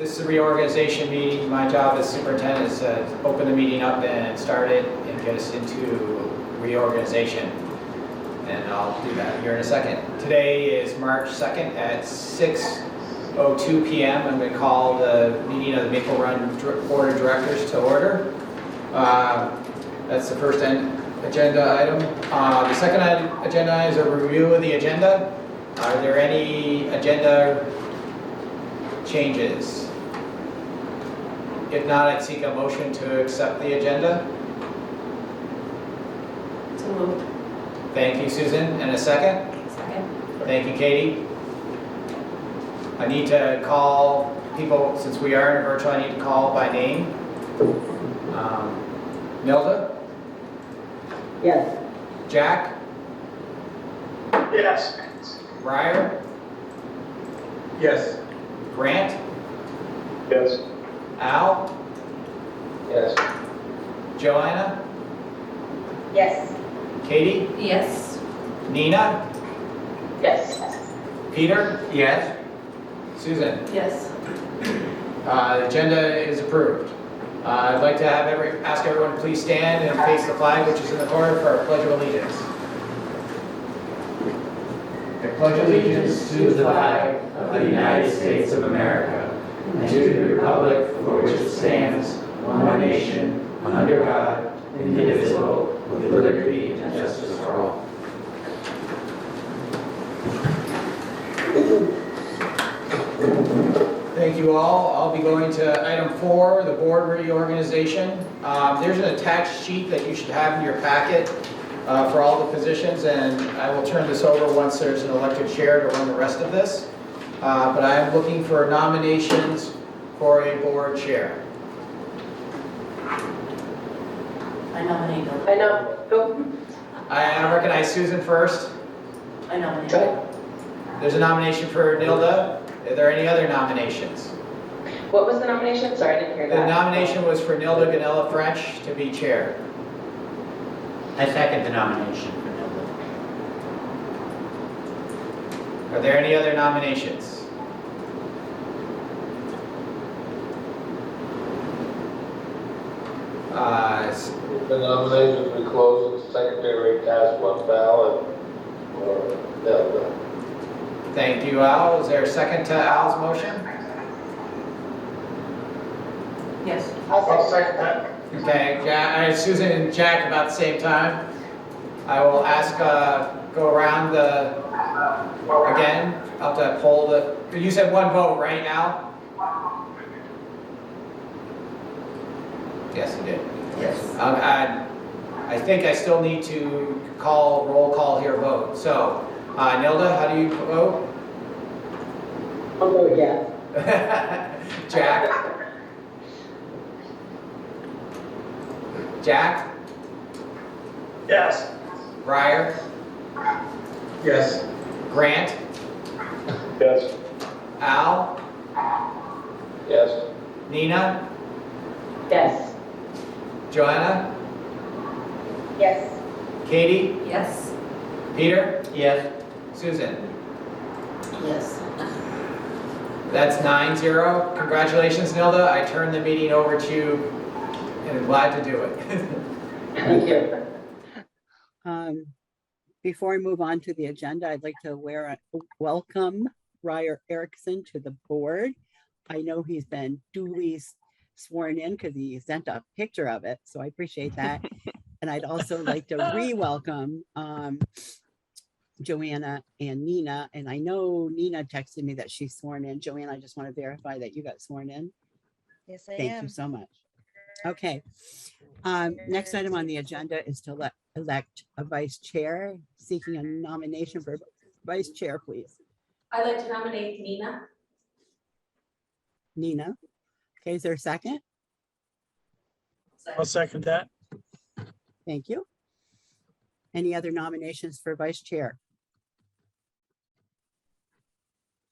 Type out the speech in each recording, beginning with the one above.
This is a reorganization meeting. My job as superintendent is to open the meeting up and start it and get us into reorganization. And I'll do that here in a second. Today is March 2nd at 6:02 p.m. I'm going to call the meeting of the Maple Run Board of Directors to order. That's the first agenda item. The second agenda item is a review of the agenda. Are there any agenda changes? If not, I'd seek a motion to accept the agenda. So moved. Thank you, Susan. And a second? Second. Thank you, Katie. I need to call people, since we are in a virtual, I need to call by name. Nilda? Yes. Jack? Yes. Briar? Yes. Grant? Yes. Al? Yes. Joanna? Yes. Katie? Yes. Nina? Yes. Peter? Yes. Susan? Yes. The agenda is approved. I'd like to ask everyone to please stand and face the flag, which is in the corner, for our Pledge of Allegiance. I pledge allegiance to the flag of the United States of America and to the republic for which it stands, one nation, under God, indivisible, with liberty and justice for all. Thank you all. I'll be going to item 4, the board reorganization. There's an attached sheet that you should have in your packet for all the positions, and I will turn this over once there's an elected chair to run the rest of this. But I am looking for nominations for a board chair. I nominate Bill. I know. Go. I recognize Susan first. I nominate Bill. There's a nomination for Nilda. Are there any other nominations? What was the nomination? Sorry, I didn't hear The that. nomination was for Nilda Ganella French to be chair. I second the nomination for Nilda. Are there any other nominations? The nominations we close, the secretary cast one ballot for Delta. Thank you, Al. Is there a second to Al's motion? Yes. I'll second that. Okay, Susan and Jack about the same time. I will ask, go around again, I'll have to poll you said one vote, right, Al? Yes, you did. Yes. I think I still need to roll call here vote. So, Nilda, how do you vote? I'll vote yes. Jack? Jack? Yes. Briar? Yes. Grant? Yes. Al? Yes. Nina? Yes. Joanna? Yes. Katie? Yes. Peter? Yes. Susan? Yes. That's 9-0. Congratulations, Nilda. I turn the meeting over to you, and I'm glad to do it. Thank you. Before I move on to the agenda, I'd like to welcome Ryer Erickson to the board. I know he's been duly sworn in because he sent a picture of it, so I appreciate that. And I'd also like to re-welcome Joanna and Nina. And I know Nina texted me that she's sworn in. Joanna, I just want to verify that you got sworn in. Yes, I Thank am. you so much. Okay. Next item on the agenda is to elect a vice chair. Seeking a nomination for vice chair, please. I'd like to nominate Nina. Nina. Okay, is there a second? I'll second that. Thank you. Any other nominations for vice chair?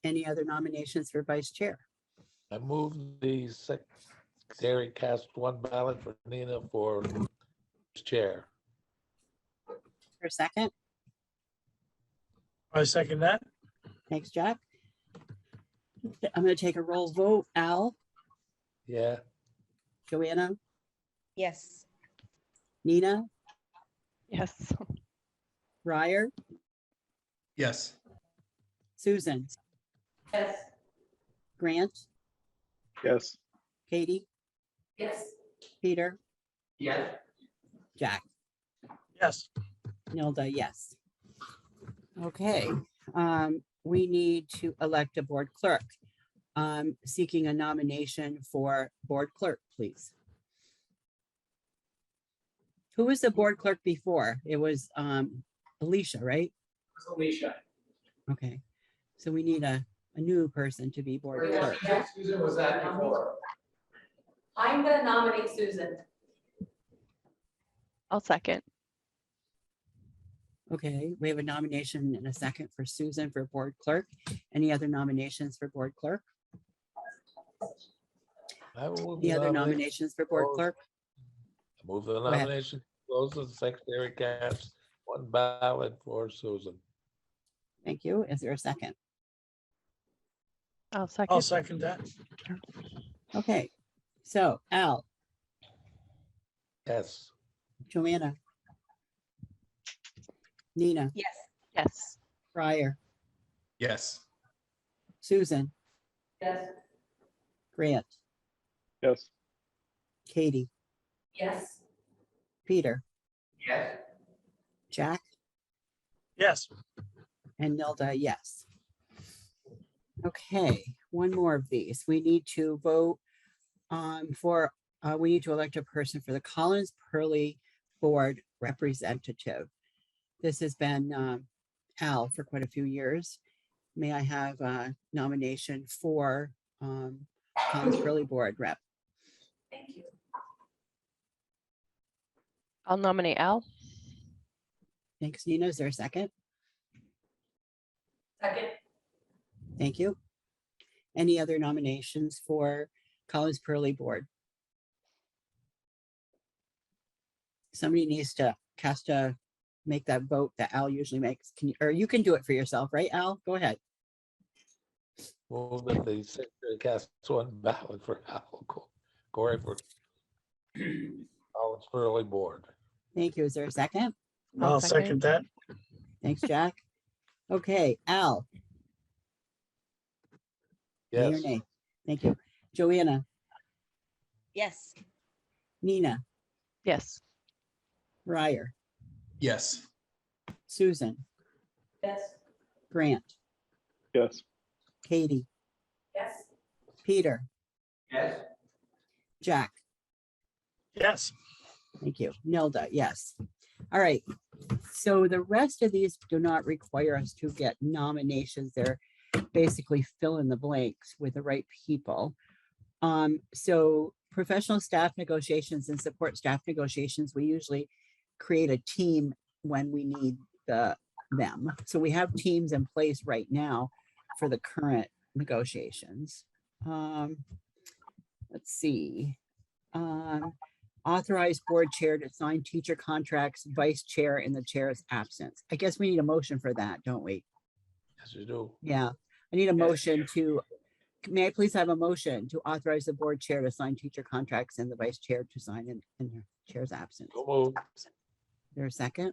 Any other nominations for vice chair? I move the secretary cast one ballot for Nina for chair. For a second? I second that. Thanks, Jack. I'm going to take a roll vote. Al, Yeah, Joanna, Yes. Nina, Yes. Ryer, Yes. Susan, Yes. Grant, Yes. Katie, Yes. Peter, Yes. Jack. Yes. Nilda, yes. Okay, we need to elect a board clerk. Seeking a nomination for board clerk, please. Who was the board clerk before? It was Alicia, right? Alicia. Okay, so we need a new person to be board Or clerk. Susan was that before? I'm gonna nominate Susan. I'll second. Okay, we have a nomination and a second for Susan for board clerk. Any other nominations for board clerk? I will move Any the other nomination. nominations for board closed. cllerk? Move the ahead. nomination, closes, secretary cast one ballot for Susan. Thank you. Is there a second? I'll I'll second. second that. Okay, so Al, Yes, Joanna, Nina, Yes. Yes. Ryer, Yes. Susan, Yes. Grant, Yes. Katie, Yes. Peter, Yes. Jack, Yes. and Nilda, yes. Okay, one more of these. We need to vote we need to elect a person for the Collins Pearly Board Representative. This has been Al for quite a few years. May I have a nomination for Collins Pearly Board Rep? Thank you. I'll nominate Al. Thanks, Nina. Is there a second? Second. Thank you. Any other nominations for Collins Pearly Board? Somebody needs to make that vote that Al usually makes. Can you, or you can do it for yourself, right, Al? Go ahead. move that the secretary cast one ballot for Al Corey for Collins Early Board. Thank you. Is there a second? I'll second that. Thanks, Jack. Okay, Al. Yea or Yes, nay? Thank you. Joanna, Yes. Nina, Yes. Ryer, Yes. Susan, Yes. Grant, Yes. Katie, Yes. Peter, Yes. Jack. Yes. Thank you. Nilda, yes. All right. So the rest of these do not require us to get nominations. They're basically fill in the blanks with the right people. So professional staff negotiations and support staff negotiations, we usually create a team when we need them. So we have teams in place right now for the current negotiations. Let's see. Authorized board chair to sign teacher contracts, vice chair in the chair's absence. I guess we need a motion for that, don't we? yes, you do. Yeah, I need a motion to, may I please have a motion to authorize the board chair to sign teacher contracts and the vice chair to sign in the chair's absence? So moved. Is there a second?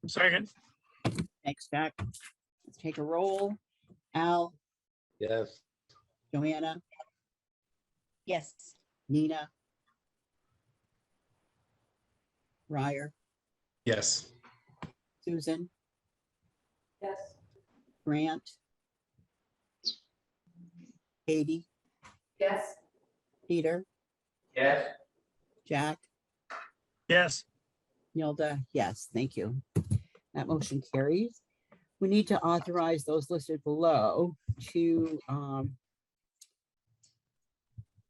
Second. Thanks, Jack. Let's take a roll. Al, Yes, Joanna, Yes. Nina, Ryer, Yes. Susan, Yes. Grant, Katie, Yes. Peter, Yes. Jack, Yes. Nilda, yes, thank you. That motion carries. We need to authorize those listed below to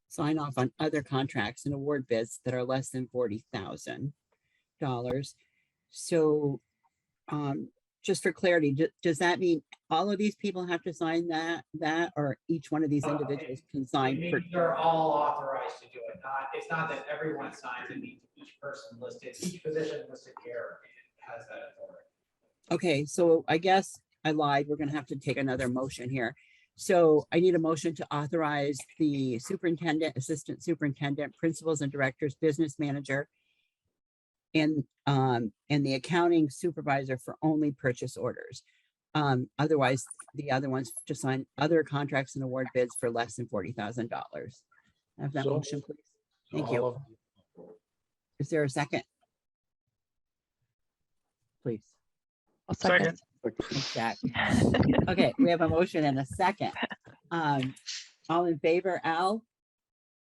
sign off on other contracts and award bids that are less than $40,000. So just for clarity, does that mean all of these people have to sign that, or each one of these individuals can sign? It means they're all authorized to do it. It's not that everyone signs, it means each person listed, each position listed here has that authority. Okay, so I guess I lied. We're gonna have to take another motion here. So I need a motion to authorize the superintendent, assistant superintendent, principals and directors, business manager, and the accounting supervisor for only purchase orders. Otherwise, the other ones to sign other contracts and award bids for less than $40,000. Have that So motion, please. Thank All you. of- Is there a second? Please. I'll second. Thanks, Jack. Okay, we have a motion and a second. All in favor, Al,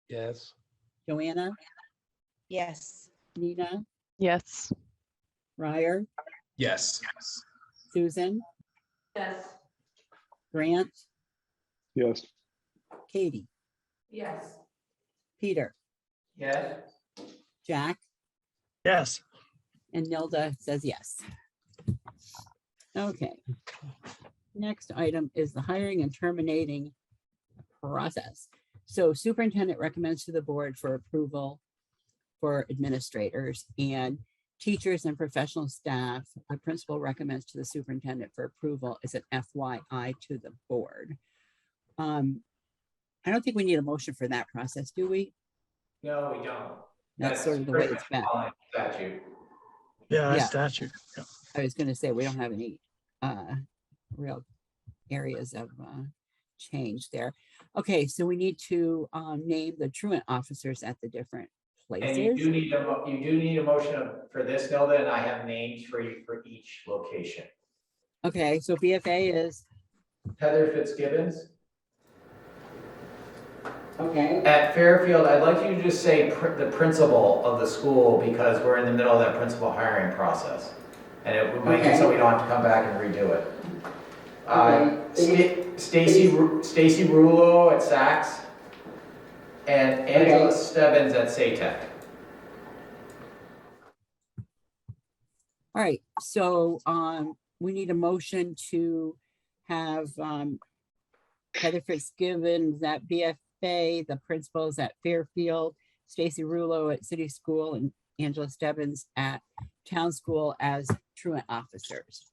Yes, Joanna, Yes. Nina, Yes. Ryer, Yes. Susan, Yes. Grant, Yes. Katie, Yes. Peter, Yes. Jack, Yes. and Nilda says yes. Okay. Next item is the hiring and terminating process. So superintendent recommends to the board for approval for administrators and teachers and professional staff. The principal recommends to the superintendent for approval as an FYI to the board. I don't think we need a motion for that process, do we? No, we don't. That's sort of the way it's been. Statute. Yeah, Yeah. that's statute. Yeah. I was gonna say, we don't have any real areas of change there. Okay, so we need to name the truant officers at the different And places. you do need a motion for this, Nilda, and I have names for you for each location. Okay, so BFA is, Heather Fitzgibbons. okay, At Fairfield, I'd like you to just say the principal of the school because we're in the middle of that principal hiring process. And it would make it so we don't have to come back and redo it. Stacy Rulo at Saks and Angela Stebbins at SATEC. all right, so we need a motion to have Heather Fitzgibbons at BFA, the principals at Fairfield, Stacy Rulo at City School, and Angela Stebbins at Town School as truant officers.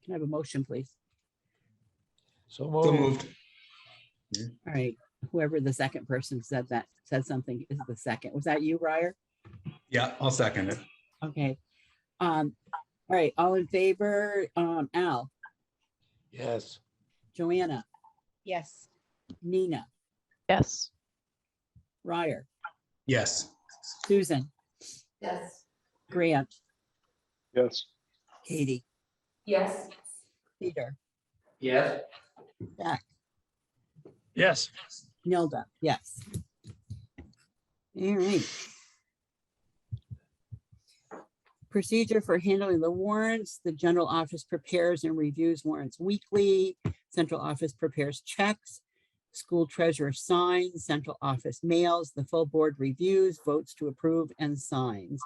Can I have a motion, please? so So moved. moved. All right, whoever the second person said something is the second. Was that you, Ryer? Yeah, I'll second it. Okay. All right, all in favor, Al, Yes, Joanna, Yes. Nina, Yes. Ryer, Yes. Susan, Yes. Grant, Yes. Katie, Yes. Peter, Yes. Jack, Yes. Nilda, yes. All right. Procedure for handling the warrants. The general office prepares and reviews warrants weekly. Central office prepares checks. School treasurer signs, central office mails, the full board reviews, votes to approve and signs.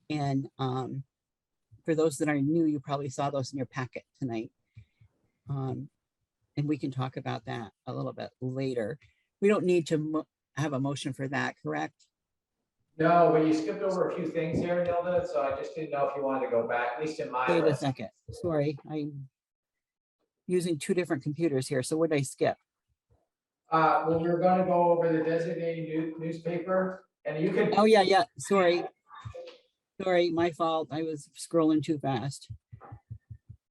And for those that are new, you probably saw those in your packet tonight. And we can talk about that a little bit later. We don't need to have a motion for that, correct? No, but you skipped over a few things here, Nilda, so I just didn't know if you wanted to go back, at least in my Wait a list. second, sorry, I'm using two different computers here, so what did I skip? Well, we're gonna go over the designated newspaper, and you can, Oh, yeah, sorry. Sorry, my fault, I was scrolling too fast.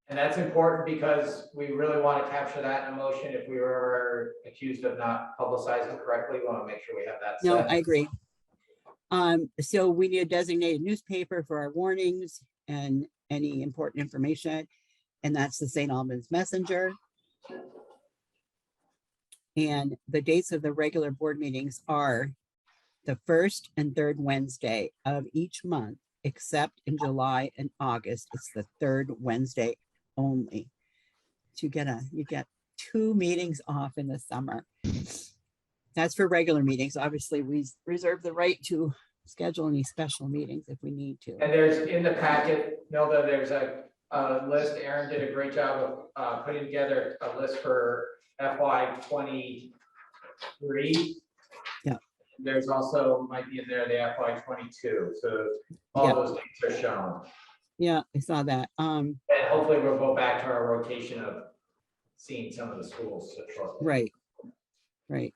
and that's important because we really want to capture that in a motion. If we were accused of not publicizing correctly, we want to make sure we have that No, set. I agree. So we need a designated newspaper for our warnings and any important information, and that's the St. Albans Messenger. And the dates of the regular board meetings are the first and third Wednesday of each month, except in July and August. It's the third Wednesday only. So you get 2 meetings off in the summer. That's for regular meetings. Obviously, we reserve the right to schedule any special meetings if we need to. And there's in the packet, Nilda, there's a list. Aaron did a great job of putting together a list for FY '23. Yeah. There's also might be in there the FY '22. So all Yeah. those dates are shown. Yeah, I saw that. And hopefully we'll go back to our rotation of seen some of the schools. Right. Right.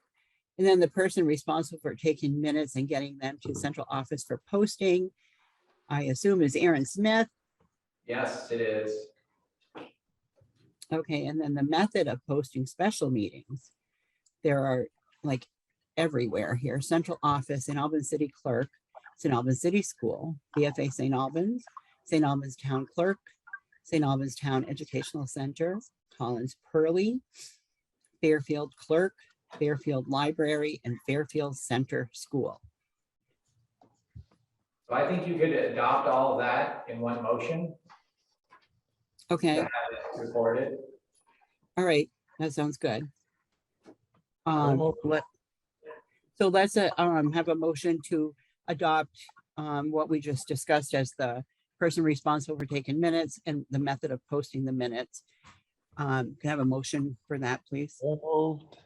And then the person responsible for taking minutes and getting them to central office for posting, I assume is Aaron Smith. Yes, it is. Okay, and then the method of posting special meetings. There are like everywhere here, central office, St. Albans City Clerk, St. Albans City School, BFA St. Albans Town Clerk, St. Albans Town Educational Center, Collins Pearly, Fairfield Clerk, Fairfield Library, and Fairfield Center School. So I think you could adopt all of that in one motion. Okay, To have it recorded. all right, that sounds good. moved. So let's have a motion to adopt what we just discussed as the person responsible for taking minutes and the method of posting the minutes. Can I have a motion for that, please? So moved.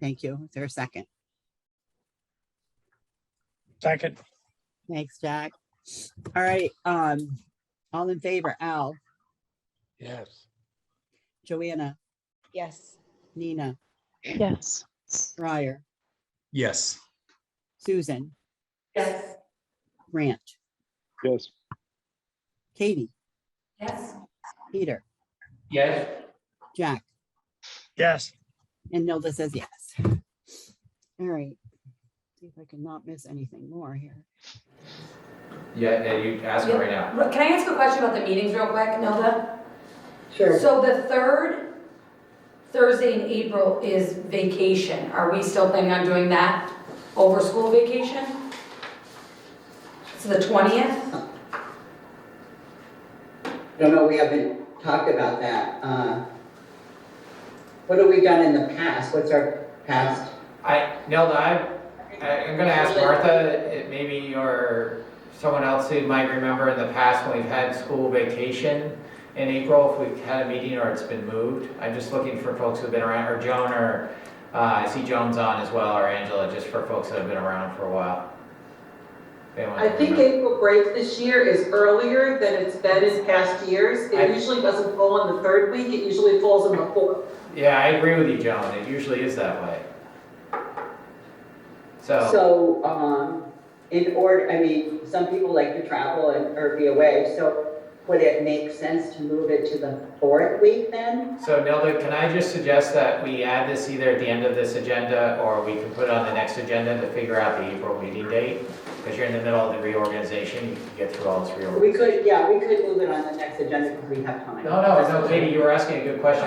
Thank you. Is there a second? Second. Thanks, Jack. All right, all in favor, Al, Yes. Joanna, Yes. Nina, Yes. Ryer, Yes. Susan, Yes. Grant, Yes. Katie, Yes. Peter, Yes. Jack, Yes. and Nilda says yes. All right. See if I can not miss anything more here. Yeah, you ask it right now. Can I ask a question about the meetings real quick, Nilda? Sure. So the third Thursday in April is vacation. Are we still planning on doing that over school vacation? So the 20th? No, no, we haven't talked about that. What have we done in the past? What's our past? Nelda, I'm gonna ask Martha, maybe or someone else who might remember in the past when we've had school vacation in April, if we've had a meeting or it's been moved. I'm just looking for folks who've been around, or Joan, or I see Joan's on as well, or Angela, just for folks that have been around for a while. Anyone I think remember? April break this year is earlier than it's been in past years. It usually doesn't fall on the third week, it usually falls on the fourth. Yeah, I agree with you, Joan. It usually is that way. So, in order, I mean, some people like to travel or be away, so would it make sense to move it to the fourth week then? So Nelda, can I just suggest that we add this either at the end of this agenda, or we can put it on the next agenda to figure out the April meeting date? Because you're in the middle of the reorganization, you can get through all this reorganization. We could move it on the next agenda because we have time. No, Katie, you were asking a good question.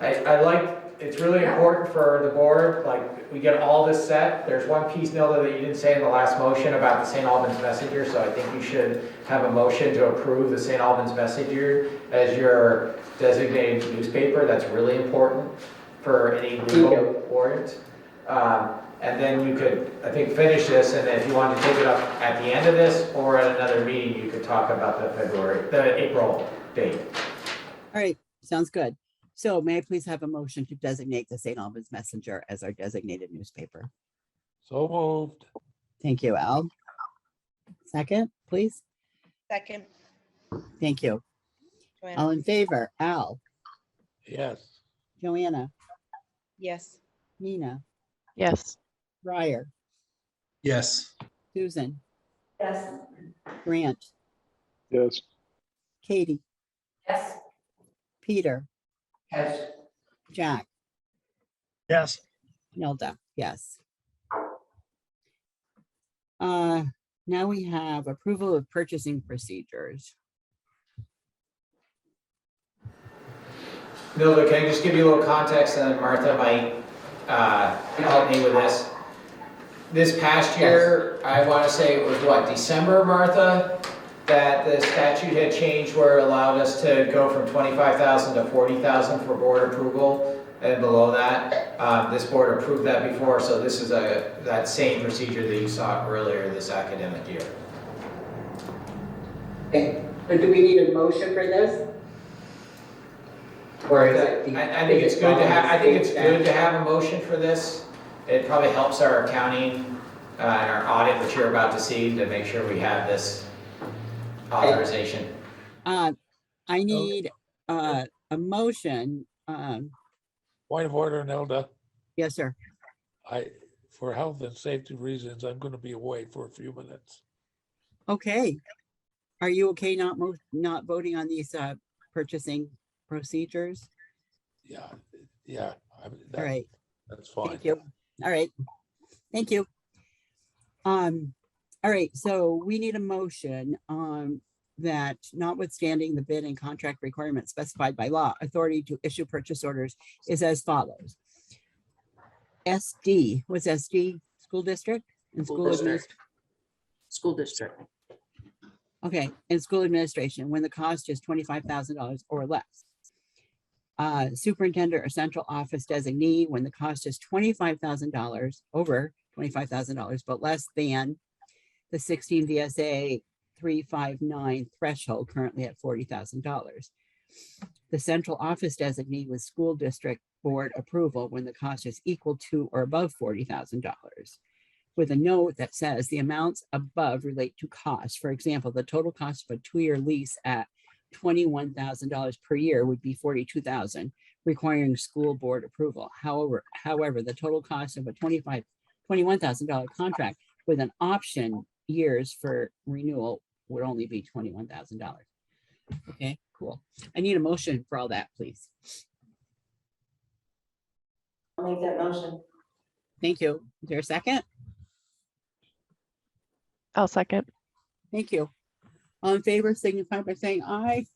I like, it's really important for the board, like, we get all this set. There's one piece, Nelda, that you didn't say in the last motion about the St. Albans Messenger, so I think you should have a motion to approve the St. Albans Messenger as your designated newspaper. That's really important for any legal warrant. And then you could, I think, finish this, and then if you wanted to take it up at the end of this or at another meeting, you could talk about the April date. All right, sounds good. So may I please have a motion to designate the St. Albans Messenger as our designated newspaper? So moved. Thank you, Al. Second, please. Second. Thank you. All in favor, Al, Yes. Joanna, Yes. Nina, Yes. Ryer, Yes. Susan, Yes. Grant, Yes. Katie, Yes. Peter, Yes. Jack, Yes. Nelda, yes. Now we have approval of purchasing procedures. Nilda, can I just give you a little context, and Martha might help me with this. This past year, I want to say it was what, December, Martha, that the statute had changed where it allowed us to go from 25,000 to 40,000 for board approval, and below that, this board approved that before, so this is that same procedure that you saw earlier this academic year. Okay, so do we need a motion for this? Or is it? I think it's good to have, to have a motion for this. It probably helps our accounting and our audit, which you're about to see, to make sure we have this authorization. I need a motion Point of order, Nelda. Yes, sir. For health and safety reasons, I'm gonna be away for a few minutes. Okay. Are you okay not voting on these purchasing procedures? Yeah. All right, That's fine. thank you. All right, thank you. All right, so we need a motion that notwithstanding the bid and contract requirements specified by law, authority to issue purchase orders is as follows. SD, what's SD? School district and school administration? School district. Okay, and school administration, when the cost is $25,000 or less. Superintendent or central office designee, when the cost is $25,000, over $25,000, but less than the 16 VSA 359 threshold, currently at $40,000. The central office designee with school district board approval, when the cost is equal to or above $40,000. With a note that says the amounts above relate to cost. For example, the total cost of a 2-year lease at $21,000 per year would be $42,000, requiring school board approval. However, the total cost of a $21,000 contract with an option years for renewal would only be $21,000. Okay, cool. I need a motion for all that, please. I'll make that motion. Thank you. Is there a second? I'll second. Thank you. All in favor, signify by saying aye.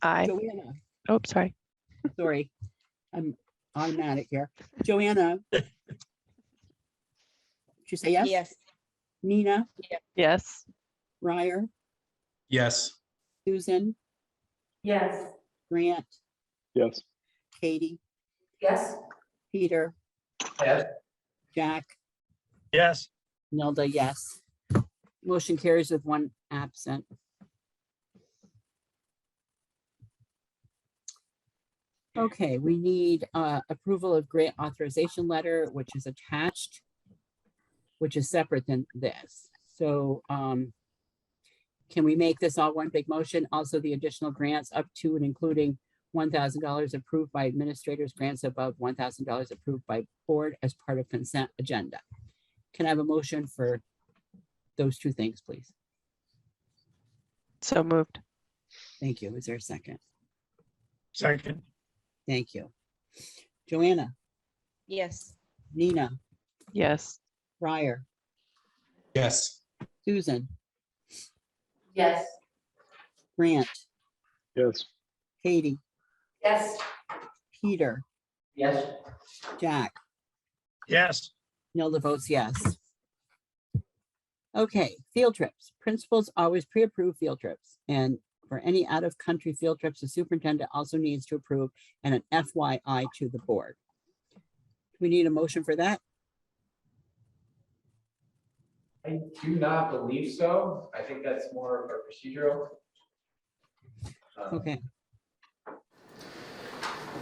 Aye. Joanna, Oh, sorry. sorry, I'm automatic here. Joanna. Did you say yes? Yes. Nina, Yes. Ryer, Yes. Susan, Yes. Grant, Yes. Katie, Yes. Peter, Yes. Jack, Yes. Nelda, yes. Motion carries with one absent. Okay, we need approval of grant authorization letter, which is attached, which is separate than this. So can we make this all one big motion? Also, the additional grants up to and including $1,000 approved by administrators, grants above $1,000 approved by board as part of consent agenda. Can I have a motion for those two things, please? So moved. Thank you. Is there a second? Second. Thank you. Joanna, Yes. Nina, Yes. Ryer, Yes. Susan, Yes. Grant, Yes. Katie, Yes. Peter, Yes. Jack, Yes. Nelda votes yes. Okay, field trips. Principals always pre-approve field trips. And for any out-of-country field trips, the superintendent also needs to approve and an FYI to the board. We need a motion for that? I do not believe so. I think that's more of a procedural. Okay.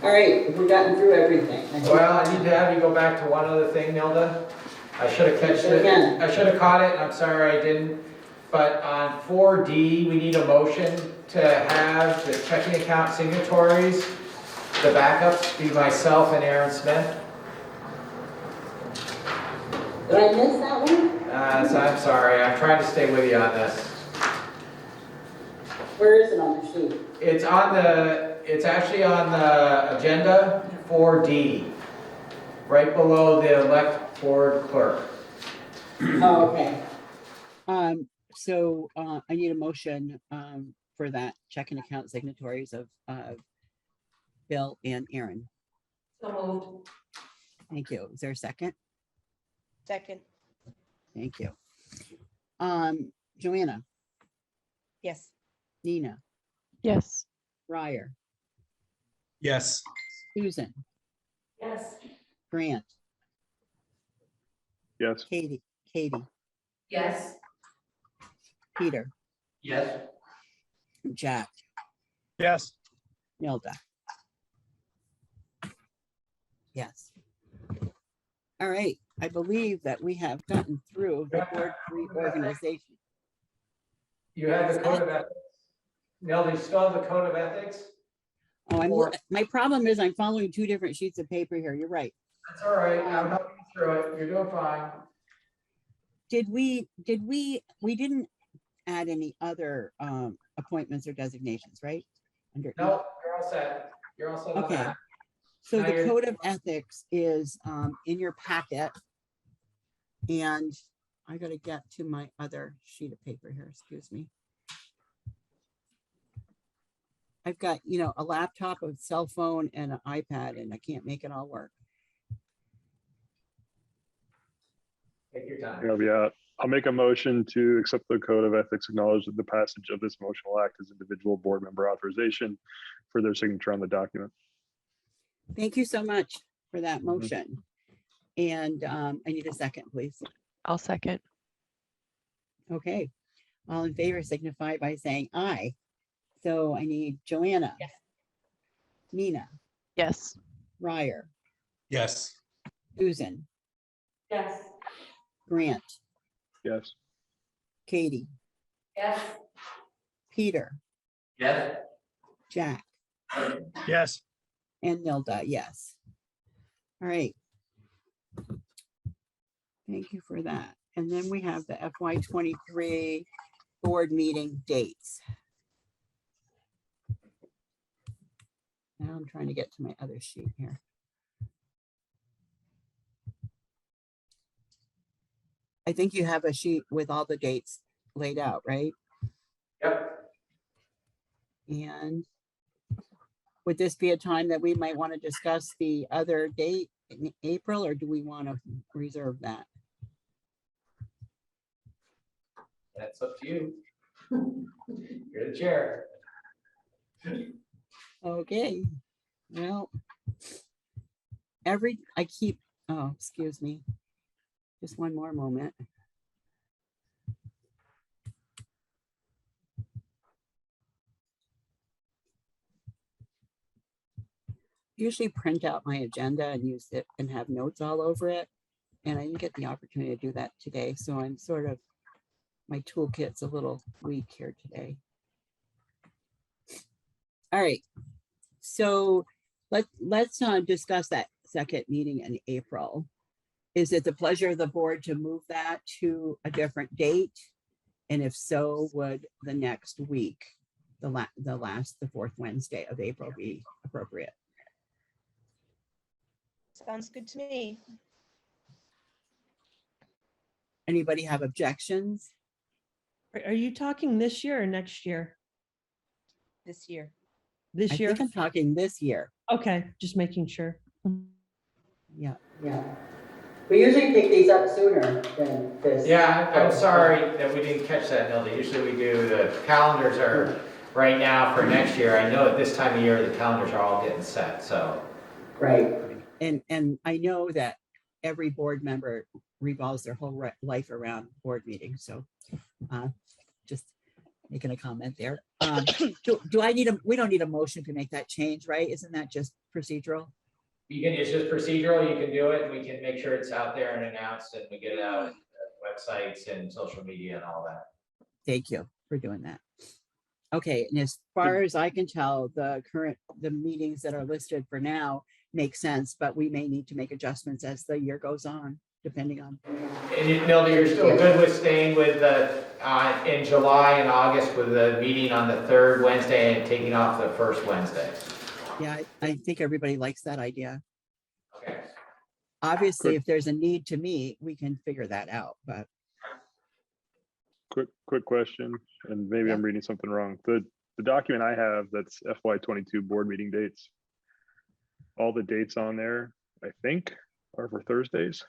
All right, we've gotten through everything. Well, I need to have you go back to one other thing, Nelda. I should have catched it. Again. I should have caught it, and I'm sorry I didn't. But on 4D, we need a motion to have the checking account signatories, the backups be myself and Aaron Smith. Did I miss that one? So I'm sorry, I'm trying to stay with you on this. Where is it on the sheet? It's actually on the agenda 4D, right below the elect board clerk. Oh, okay. So I need a motion for that checking account signatories of Bill and Aaron. So moved. Thank you. Is there a second? Second. Thank you. Joanna, Yes. Nina, Yes. Ryer, Yes. Susan, Yes. Grant, Yes. Katie, Yes. Peter, Yes. Jack, Yes. Nelda. Yes. All right, I believe that we have gotten through the board reorganization. You have the code of ethics. Nelda, you still have the code of ethics? Oh, my problem is I'm following two different sheets of paper here. You're right. That's all right. I'm helping you through it. You're doing fine. We didn't add any other appointments or designations, right? Under E? No, you're all set. You're all set on Okay. that. So Now the you're- code of ethics is in your packet. And I gotta get to my other sheet of paper here, excuse me. I've got, a laptop, a cell phone and an iPad and I can't make it all work. Take your time. I'll be out. I'll make a motion to accept the code of ethics, acknowledge that the passage of this motion will act as individual board member authorization for their signature on the document. Thank you so much for that motion. And I need a second, please. I'll second. Okay. All in favor signify by saying aye. So I need Joanna. Yes. Nina, Yes. Ryer, Yes. Susan, Yes. Grant, Yes. Katie, Yes. Peter, Yes. Jack, Yes. and Nilda, yes. All right. Thank you for that. And then we have the FY23 board meeting dates. Now I'm trying to get to my other sheet here. I think you have a sheet with all the dates laid out, right? Yep. And would this be a time that we might want to discuss the other date in April, or do we want to reserve that? That's up to you. You're the chair. Okay, well, oh, excuse me. Just one more moment. Usually print out my agenda and use it and have notes all over it. And I didn't get the opportunity to do that today. So I'm sort of, my toolkit's a little weak here today. All right. So let's discuss that second meeting in April. Is it the pleasure of the board to move that to a different date? And if so, would the next week, the fourth Wednesday of April be appropriate? Sounds good to me. Anybody have objections? Are you talking this year or next year? This year. This I year? think I'm talking this year. Okay, just making sure. Yeah. We usually pick these up sooner than this. Yeah, I'm sorry that we didn't catch that, Nilda. Usually we do, the calendars are right now for next year. I know at this time of year, the calendars are all getting set, so. Right. And I know that every board member revolves their whole life around board meetings. So just making a comment there. Do I need we don't need a motion to make that change, right? Isn't that just procedural? It's just procedural, you can do it, we can make sure it's out there and announced, and we get it out at websites and social media and all that. Thank you for doing that. Okay, and as far as I can tell, the meetings that are listed for now make sense, but we may need to make adjustments as the year goes on, depending on. And Nilda, you're still good with staying with the, in July and August with the meeting on the third Wednesday and taking off the first Wednesday? Yeah, I think everybody likes that idea. Okay. Obviously, if there's a need to meet, we can figure that out, but Quick question, and maybe I'm reading something wrong. The document I have that's FY22 board meeting dates, all the dates on there, I think, are for Thursdays.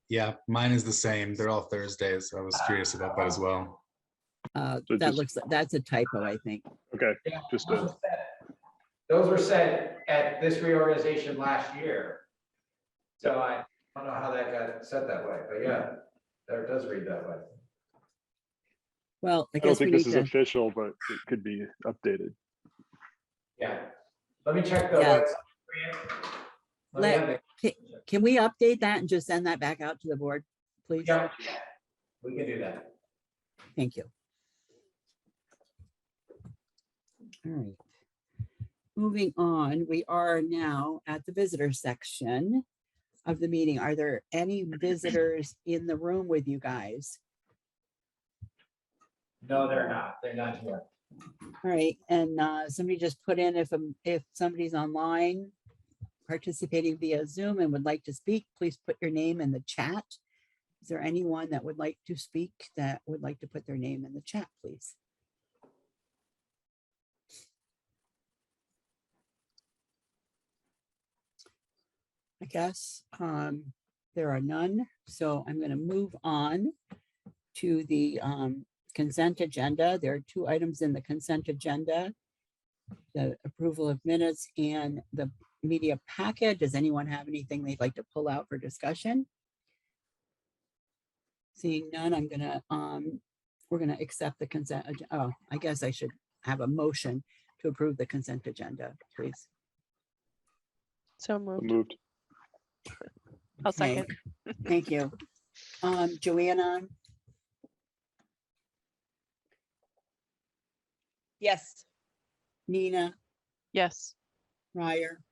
Yeah, mine is the same. They're all Thursdays. I was curious about that as well. So that just- that's a typo, I think. Okay, Yeah, just those were set at this reorganization last year. So I don't know how that got set that way, but yeah, there it does read that way. Well, I I don't guess we think need this is to, official, but it could be updated. Yeah. Let me check the Yeah. website. Let me have can we update that and just send that back out to the board, please? Yeah, we can do that. Thank you. All right. moving on, we are now at the visitor section of the meeting. Are there any visitors in the room with you guys? No, they're not. They're not here. All right, and somebody just put in if somebody's online participating via Zoom and would like to speak, please put your name in the chat. Is there anyone that would like to speak that would like to put their name in the chat, please? I guess there are none, so I'm going to move on to the consent agenda. There are 2 items in the consent agenda: the approval of minutes and the media packet. Does anyone have anything they'd like to pull out for discussion? Seeing none, we're gonna accept the consent. Oh, I guess I should have a motion to approve the consent agenda, please. So moved. Moved. I'll Okay, second. thank you. Joanna, Yes. Nina, Yes. Ryer,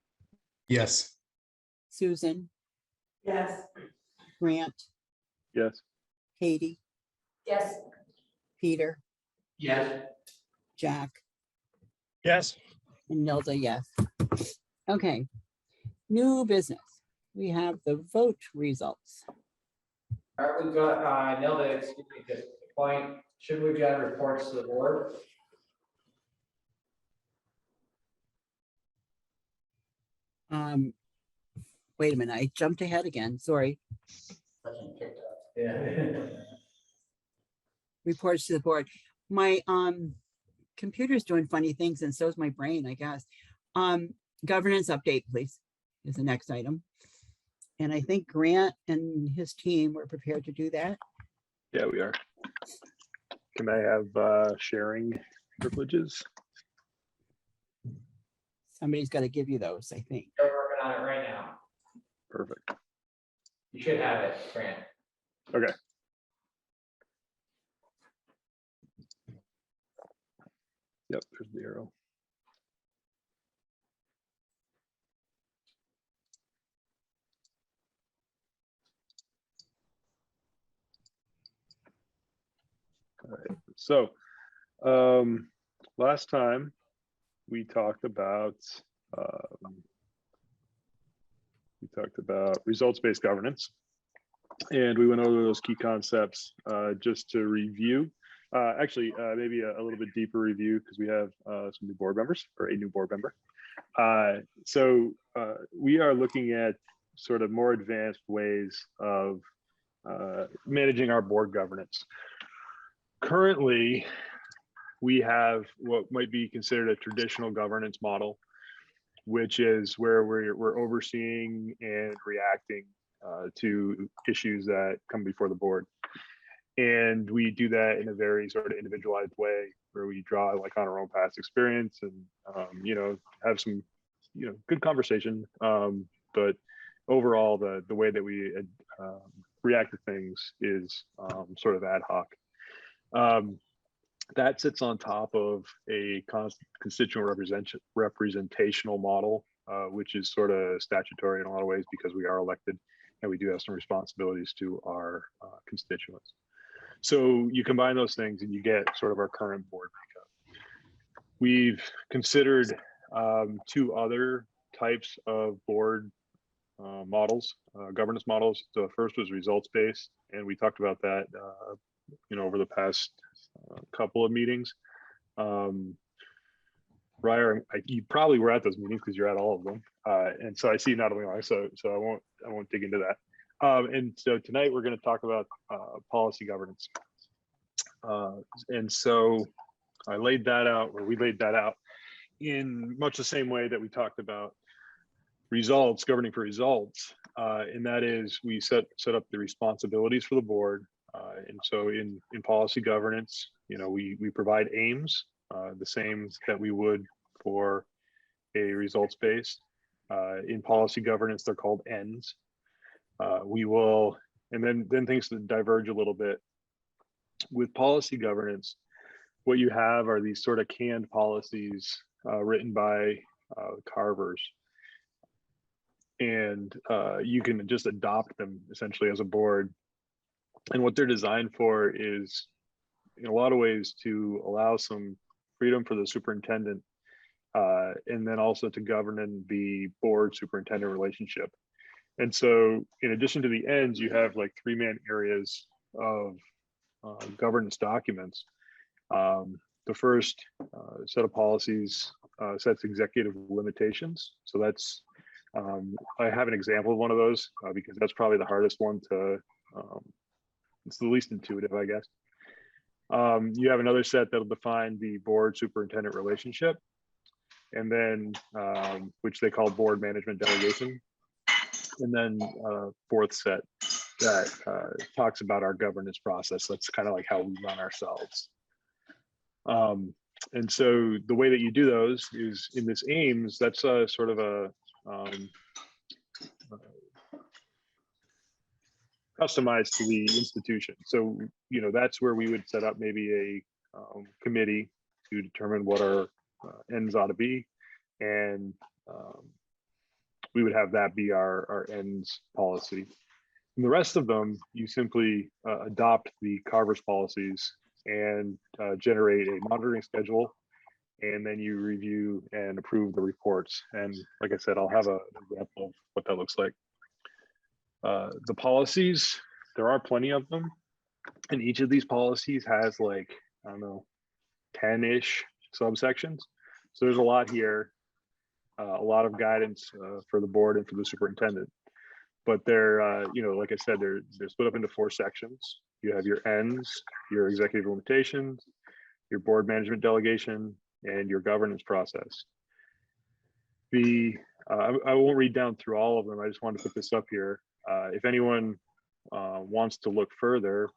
Yes. Susan, Yes. Grant, Yes. Katie, Yes. Peter, Yes. Jack, Yes. and Nilda, yes. Okay, new business. We have the vote results. All right, we've got, Nilda, excuse me, just a point. Should we get reports to the board? Wait a minute, I jumped ahead again, sorry. Yeah. Reports to the board. My computer's doing funny things and so is my brain, I guess. Governance update, please, is the next item. And I think Grant and his team were prepared to do that. Yeah, we are. Can I have sharing privileges? Somebody's got to give you those, I think. They're working on it right now. Perfect. You should have it, Grant. Okay. Yep, there's the arrow. All right. So last time we talked about results-based governance, and we went over those key concepts just to review. Actually, maybe a little bit deeper review because we have some new board members, or a new board member. So we are looking at sort of more advanced ways of managing our board governance. Currently, we have what might be considered a traditional governance model, which is where we're overseeing and reacting to issues that come before the board. And we do that in a very sort of individualized way where we draw like on our own past experience and, have some, good conversation. But overall, the way that we react to things is sort of ad hoc. That sits on top of a constituent representational model, which is sort of statutory in a lot of ways because we are elected and we do have some responsibilities to our constituents. So you combine those things and you get sort of our current board makeup. We've considered 2 other types of board models, governance models. The first was results-based, and we talked about that over the past couple of meetings. Ryer, you probably were at those meetings because you're at all of them, and so I see not only I, so I won't dig into that. And so tonight we're going to talk about policy governance, and so we laid that out in much the same way that we talked about results, governing for results, and that is we set up the responsibilities for the board. And so in policy governance, we provide aims, the same that we would for a results-based. In policy governance, they're called ends. We will, and then things diverge a little bit. With policy governance, what you have are these sort of canned policies written by carvers. And you can just adopt them essentially as a board. And what they're designed for is, in a lot of ways, to allow some freedom for the superintendent, and then also to govern in the board superintendent relationship. And so in addition to the ends, you have like 3 main areas of governance documents. The first set of policies sets executive limitations. So that's, I have an example of one of those because that's probably the hardest one to, it's the least intuitive, I guess. You have another set that'll define the board superintendent relationship, and then which they call board management delegation. And then fourth set that talks about our governance process. That's kind of like how we run ourselves. And so the way that you do those is in this AIMS, that's sort of a customized to the institution. So, you know, that's where we would set up maybe a committee to determine what our ends ought to be. And we would have that be our ends policy. And the rest of them, you simply adopt the carvers policies and generate a monitoring schedule, and then you review and approve the reports. And like I said, I'll have an example of what that looks like. The policies, there are plenty of them, and each of these policies has like, I don't know, 10-ish subsections. So there's a lot here, a lot of guidance for the board and for the superintendent. But they're, you know, like I said, they're split up into 4 sections. You have your ends, your executive limitations, your board management delegation, and your governance process. I won't read down through all of them. I just wanted to put this up here. If anyone wants to look further,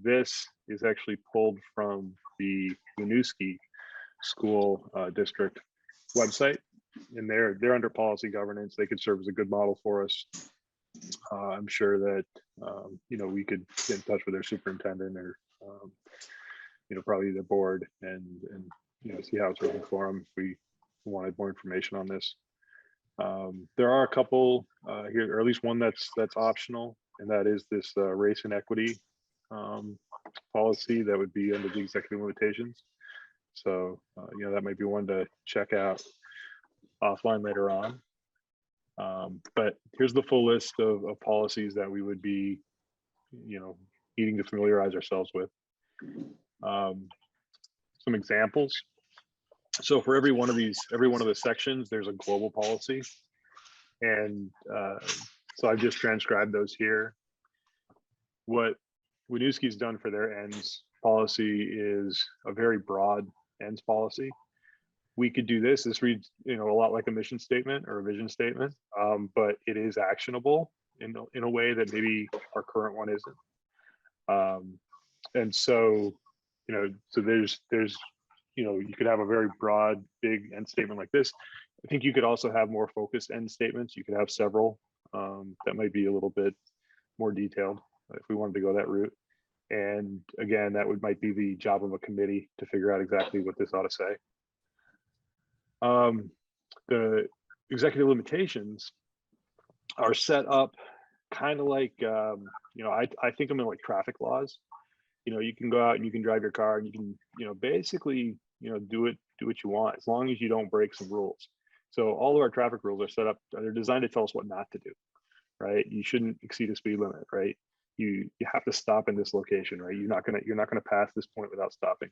this is actually pulled from the Winooski School District website, and they're under policy governance. They could serve as a good model for us. I'm sure that you know, we could get in touch with their superintendent or you know, probably the board and you know, see how it's working for them if we wanted more information on this. There are a couple here, or at least one that's optional, and that is this race and equity policy that would be under the executive limitations. So you know, that might be one to check out offline later on. But here's the full list of policies that we would be, you know, needing to familiarize ourselves with. Some examples. So for every one of the sections, there's a global policy. And so I've just transcribed those here. What Winooski's done for their ends policy is a very broad ends policy. We could do this. This reads, you know, a lot like a mission statement or a vision statement, but it is actionable in a way that maybe our current one isn't. And so, you know, so there's, you know, you could have a very broad, big end statement like this. I think you could also have more focused end statements. You could have several that might be a little bit more detailed if we wanted to go that route. And again, that might be the job of a committee to figure out exactly what this ought to say. The executive limitations are set up kind of like, you know, I think of them like traffic laws. You know, you can go out and you can drive your car and you can, you know, basically, you know, do what you want as long as you don't break some rules. So all of our traffic rules are set up, they're designed to tell us what not to do, right? You shouldn't exceed a speed limit, right? You have to stop in this location, right? You're not gonna pass this point without stopping,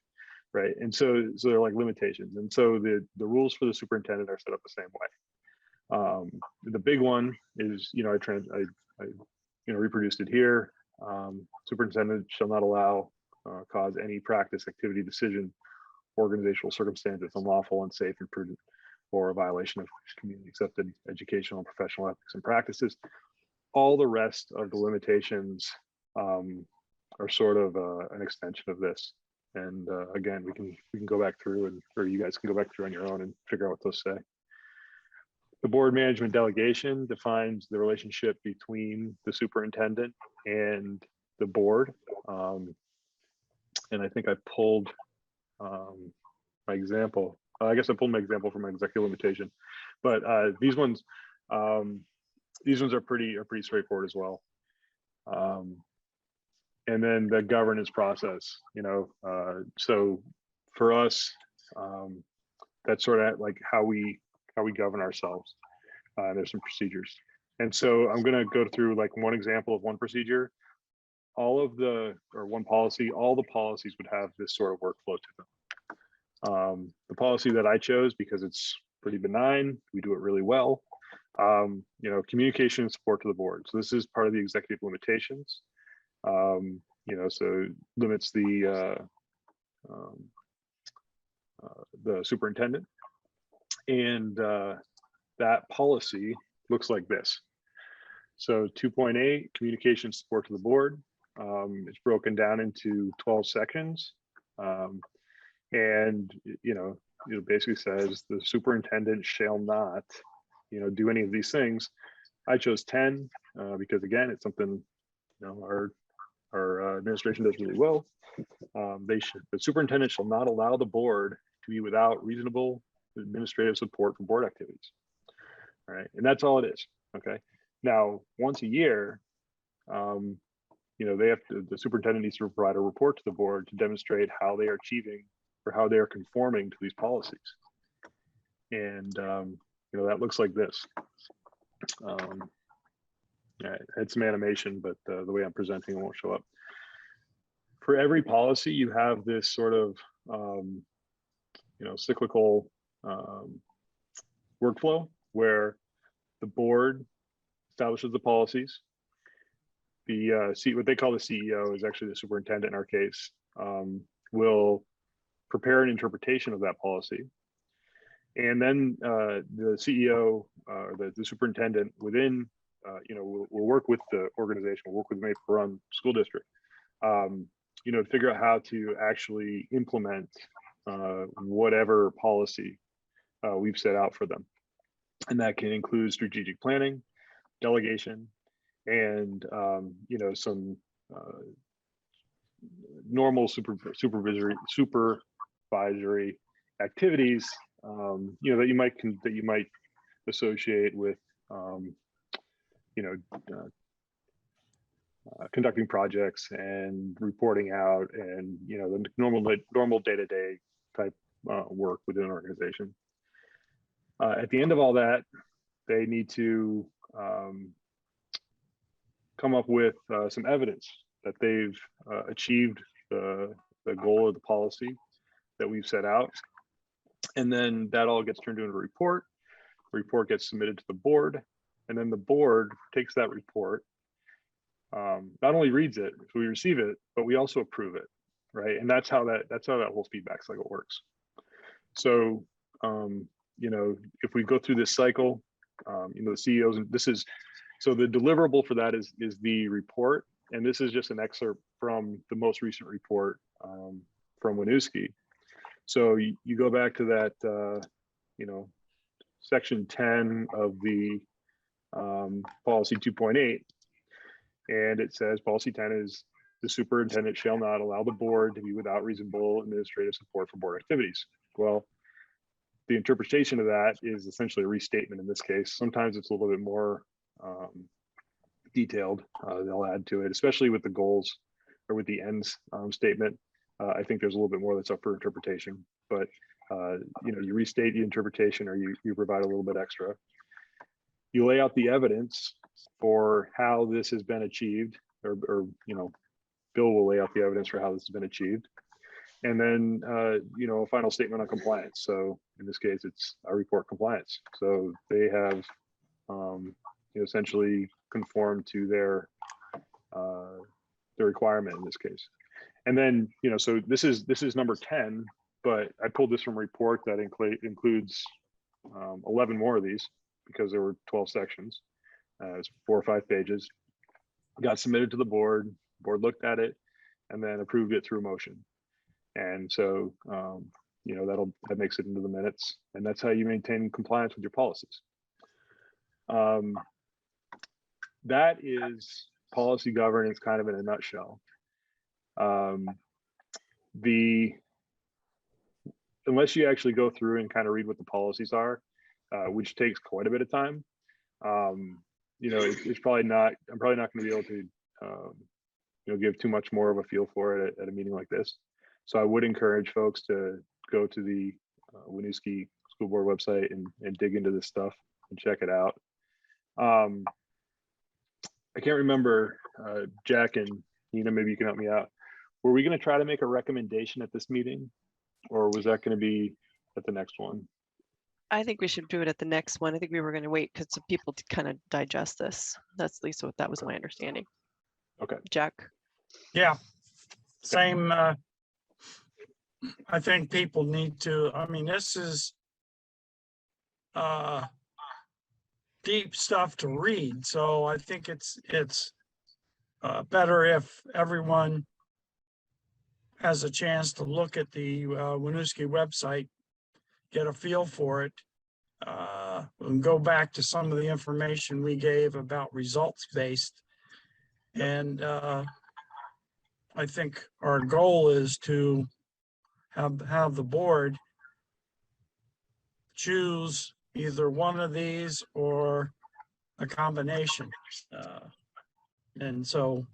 right? And so they're like limitations. And so the rules for the superintendent are set up the same way. The big one is, you know, I you know, reproduced it here. Superintendent shall not allow, cause any practice, activity, decision, organizational circumstances unlawful, unsafe, imprudent, or a violation of community accepted educational and professional ethics and practices. All the rest of the limitations are sort of an extension of this. And again, we can go back through, and or you guys can go back through on your own and figure out what those say. The board management delegation defines the relationship between the superintendent and the board. And I think I pulled my example I guess I pulled my example from my executive limitation, but these ones are pretty straightforward as well. And then the governance process, so for us, that's sort of like how we govern ourselves. There's some procedures. And so I'm going to go through like one example of one procedure. One policy, all the policies would have this sort of workflow to them. The policy that I chose, because it's pretty benign, we do it really well, communication and support to the board. So this is part of the executive limitations. So limits the superintendent. And that policy looks like this. So 2.8, communication support to the board. It's broken down into 12 sections. And, it basically says the superintendent shall not, do any of these things. I chose 10 because again, it's something, our administration does really well. The superintendent shall not allow the board to be without reasonable administrative support for board activities. All right, and that's all it is. Okay. Now, once a year, the superintendent needs to provide a report to the board to demonstrate how they are achieving or how they are conforming to these policies. And, that looks like this. It's some animation, but the way I'm presenting it won't show up. For every policy, you have this sort of, cyclical workflow where the board establishes the policies. What they call the CEO is actually the superintendent in our case, will prepare an interpretation of that policy. And then the CEO, the superintendent within, will work with the organization, will work with the run school district, to figure out how to actually implement whatever policy we've set out for them. And that can include strategic planning, delegation, and some normal supervisory activities that you might associate with conducting projects and reporting out, and the normal day-to-day type work within an organization. At the end of all that, they need to come up with some evidence that they've achieved the goal of the policy that we've set out. And then that all gets turned into a report. The report gets submitted to the board, and then the board takes that report, not only reads it, so we receive it, but we also approve it, right? And that's how that whole feedback cycle works. So, if we go through this cycle, the CEOs, and so the deliverable for that is the report. And this is just an excerpt from the most recent report from Winooski. So you go back to that, section 10 of the policy 2.8, and it says policy 10 is the superintendent shall not allow the board to be without reasonable administrative support for board activities. Well, the interpretation of that is essentially a restatement in this case. Sometimes it's a little bit more detailed. They'll add to it, especially with the goals or with the ends statement. I think there's a little bit more that's up for interpretation, but you restate the interpretation, or you provide a little bit extra. You lay out the evidence for how this has been achieved, or Bill will lay out the evidence for how this has been achieved. And then, a final statement on compliance. So in this case, it's a report compliance. So they have essentially conformed to their requirement in this case. And then, so this is number 10, but I pulled this from a report that includes 11 more of these, because there were 12 sections. It's 4 or 5 pages. Got submitted to the board. Board looked at it and then approved it through motion. And so, that makes it into the minutes, and that's how you maintain compliance with your policies. That is policy governance kind of in a nutshell. unless you actually go through and kind of read what the policies are, which takes quite a bit of time, it's probably not, I'm probably not going to be able to, give too much more of a feel for it at a meeting like this. So I would encourage folks to go to the Winooski School Board website and dig into this stuff and check it out. I can't remember, Jack and Nina, maybe you can help me out. Were we going to try to make a recommendation at this meeting, or was that going to be at the next one? I think we should do it at the next one. I think we were going to wait because people to kind of digest this. That's at least what that was my understanding. Okay. Jack. Yeah, same. I think people need to, I mean, this is deep stuff to read. So I think it's better if everyone has a chance to look at the Winooski website, get a feel for it, and go back to some of the information we gave about results-based. And I think our goal is to have the board choose either one of these or a combination. And so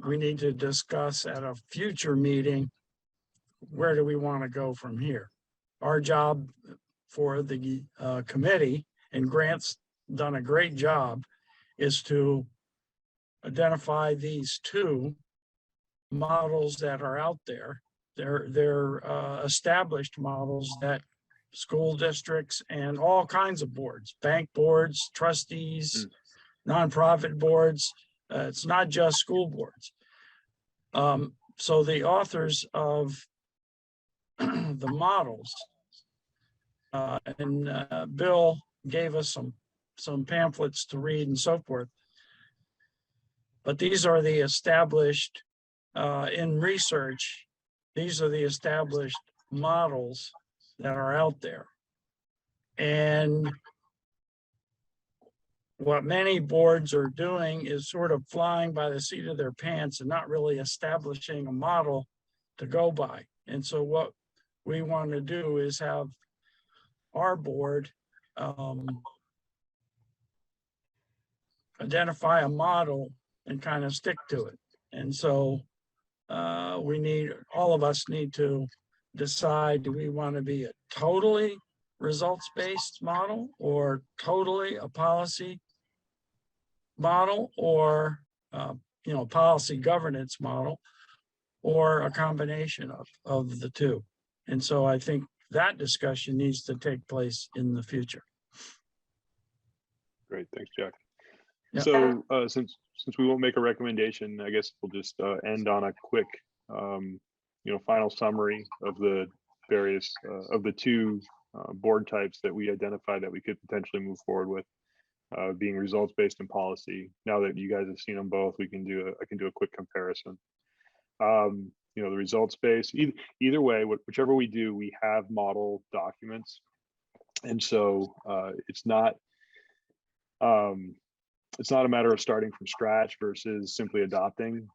we need to discuss at a future meeting, where do we want to go from here? Our job for the committee, and Grant's done a great job, is to identify these two models that are out there. They're established models that school districts and all kinds of boards, bank boards, trustees, nonprofit boards. It's not just school boards. So the authors of the models, and Bill gave us some pamphlets to read and so forth. But these are the established, in research, these are the established models that are out there. And what many boards are doing is sort of flying by the seat of their pants and not really establishing a model to go by. And so what we want to do is have our board identify a model and kind of stick to it. And so all of us need to decide, do we want to be a totally results-based model, or totally a policy model, or policy governance model, or a combination of the two. And so I think that discussion needs to take place in the future. Great, thanks, Jack. Yeah. So since we won't make a recommendation, I guess we'll just end on a quick, final summary of the various of the two board types that we identified that we could potentially move forward with, being results-based and policy. Now that you guys have seen them both, I can do a quick comparison. The results-based, either way, whichever we do, we have model documents, and so it's not a matter of starting from scratch versus simply adopting.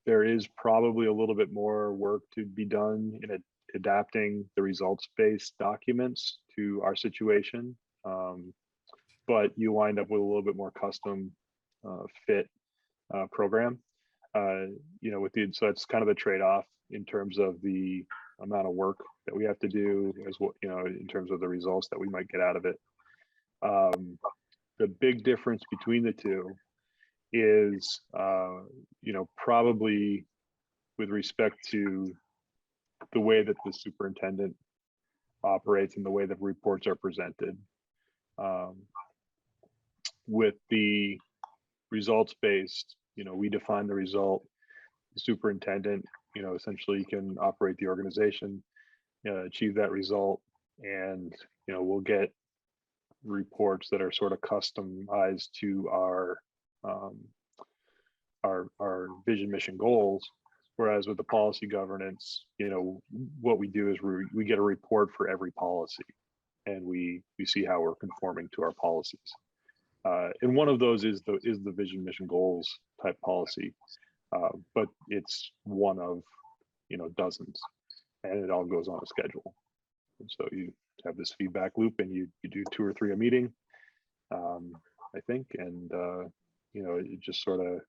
There is probably a little bit more work to be done in adapting the results-based documents to our situation, but you wind up with a little bit more custom fit program. So that's kind of a trade-off in terms of the amount of work that we have to do, as well, in terms of the results that we might get out of it. The big difference between the two is, probably with respect to the way that the superintendent operates and the way that reports are presented. With the results-based, we define the result. The superintendent, essentially can operate the organization, achieve that result, and we'll get reports that are sort of customized to our vision, mission, goals. Whereas with the policy governance, what we do is we get a report for every policy, and we see how we're conforming to our policies. And one of those is the vision, mission, goals type policy, but it's one of dozens. and it all goes on a schedule. And so you have this feedback loop, and you do 2 or 3 a meeting, I think, and it just sort of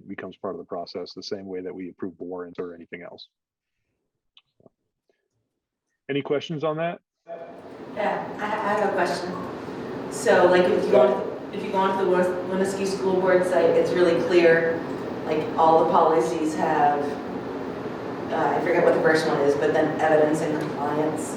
becomes part of the process, the same way that we approve warrants or anything else. Any questions on that? Yeah, I have a question. So like if you go onto the Winooski School Board site, it's really clear, like all the policies have, I forget what the first one is, but then evidence and compliance.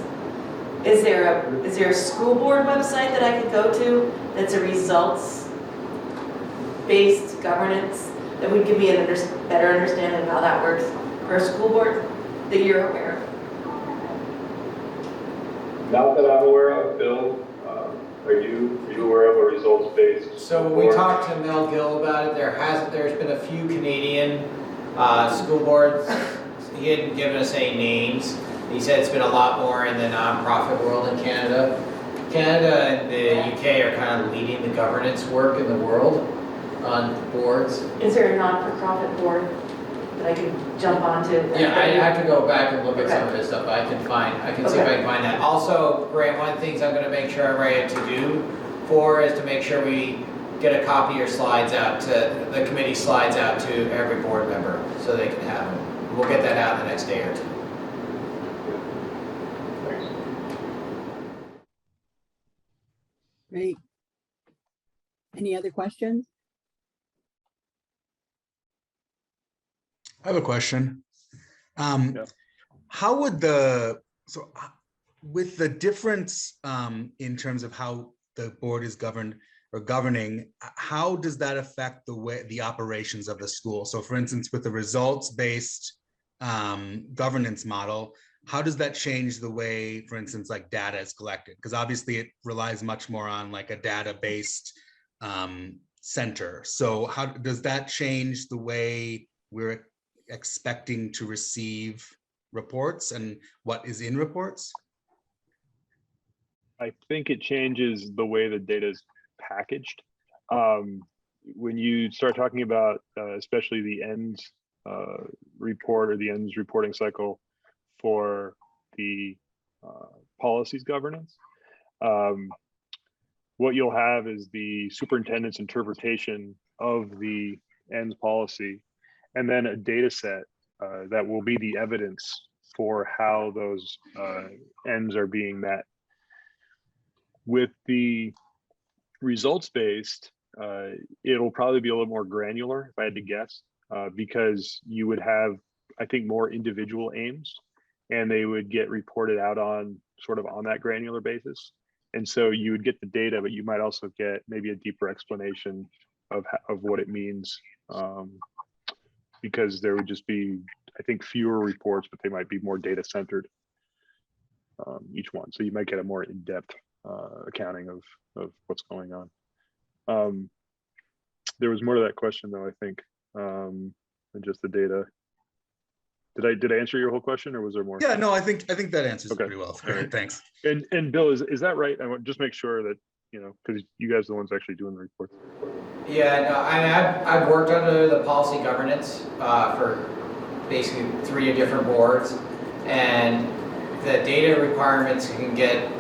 Is there a school board website that I could go to that's a results-based governance that would give me a better understanding of how that works for a school board that you're aware of? Not that I'm aware of. Bill, are you aware of a results-based? So we talked to Mel Gill about it. There's been a few Canadian school boards. He hadn't given us any names. He said it's been a lot more in the nonprofit world in Canada. Canada and the UK are kind of leading the governance work in the world on boards. Is there a not-for-profit board that I can jump onto? Yeah, I have to go back and look at some of this stuff. I can see if I can find that. Also, Grant, one of the things I'm going to make sure I write a to-do for is to make sure we get a copy of your slides out to the committee slides out to every board member so they can have them. We'll get that out in the next day or two. Great. Any other questions? I have a question. Yeah. How would with the difference in terms of how the board is governed or governing, how does that affect the operations of the school? So for instance, with the results-based governance model, how does that change the way, for instance, like data is collected? Because obviously it relies much more on like a data-based center. So how does that change the way we're expecting to receive reports and what is in reports? I think it changes the way the data is packaged. When you start talking about especially the ends report or the ends reporting cycle for the policies governance, what you'll have is the superintendent's interpretation of the ends policy, and then a data set that will be the evidence for how those ends are being met. With the results-based, it'll probably be a little more granular, if I had to guess, because you would have, I think, more individual aims, and they would get reported out on sort of on that granular basis. And so you would get the data, but you might also get maybe a deeper explanation of what it means, because there would just be, I think, fewer reports, but they might be more data centered, each one. So you might get a more in-depth accounting of what's going on. There was more to that question though, I think, than just the data. Did I answer your whole question, or was there more? Yeah, no, I think that answers it Okay. pretty well. Great, thanks. And Bill, is that right? I want just make sure that, because you guys are the ones actually doing the reports. Yeah, no, I've worked under the policy governance for basically 3 different boards, and the data requirements can get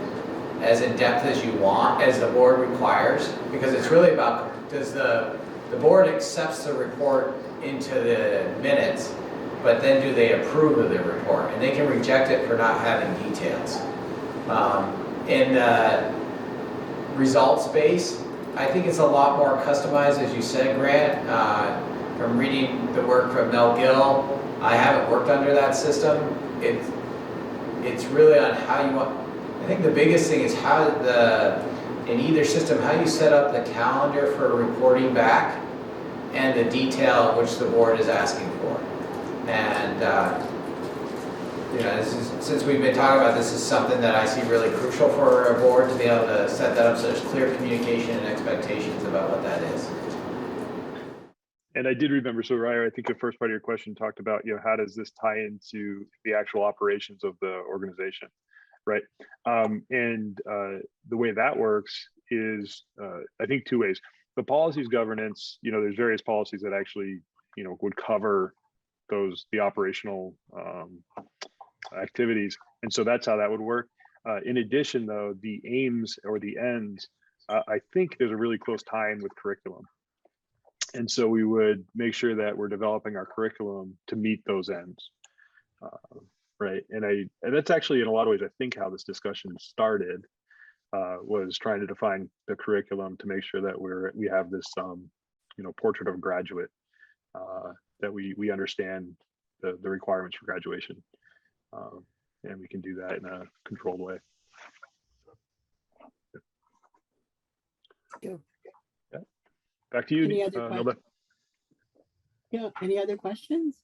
as in depth as you want, as the board requires, because it's really about, does the board accepts the report into the minutes, but then do they approve of the report? And they can reject it for not having details. In the results base, I think it's a lot more customized, as you said, Grant. From reading the work from Mel Gill, I haven't worked under that system. It's really on how you want. I think the biggest thing is how in either system, how you set up the calendar for reporting back and the detail which the board is asking for. And since we've been talking about this, is something that I see really crucial for a board to be able to set that up so there's clear communication and expectations about what that is. And I did remember, so Ryer, I think the first part of your question talked about, how does this tie into the actual operations of the organization, right? And the way that works is, I think, 2 ways. The policies governance, there's various policies that actually, would cover the operational activities. And so that's how that would work. In addition, though, the aims or the ends, I think there's a really close tie-in with curriculum. And so we would make sure that we're developing our curriculum to meet those ends. Right. And that's actually in a lot of ways, I think how this discussion started was trying to define the curriculum to make sure that we have this, portrait of a graduate, that we understand the requirements for graduation. And we can do that in a controlled way. Go. Yeah. Back to you, Any other Nilda. Yeah, any other questions?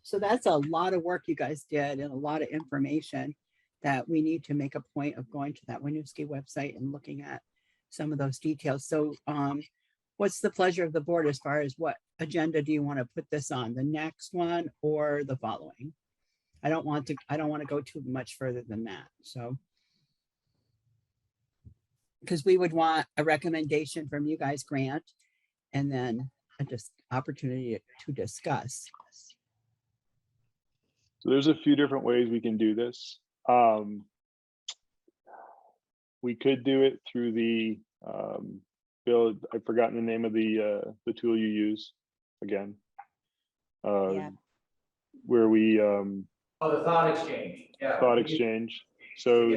So that's a lot of work you guys did and a lot of information that we need to make a point of going to that Winooski website and looking at some of those details. So what's the pleasure of the board as far as what agenda do you want to put this on, the next one or the following? I don't want to go too much further than that. So because we would want a recommendation from you guys, Grant, and then a opportunity to discuss. So there's a few different ways we can do this. We could do it through the Bill. I've forgotten the name of the tool you use again. Yeah. Where we Oh, the thought exchange. Yeah. thought exchange. So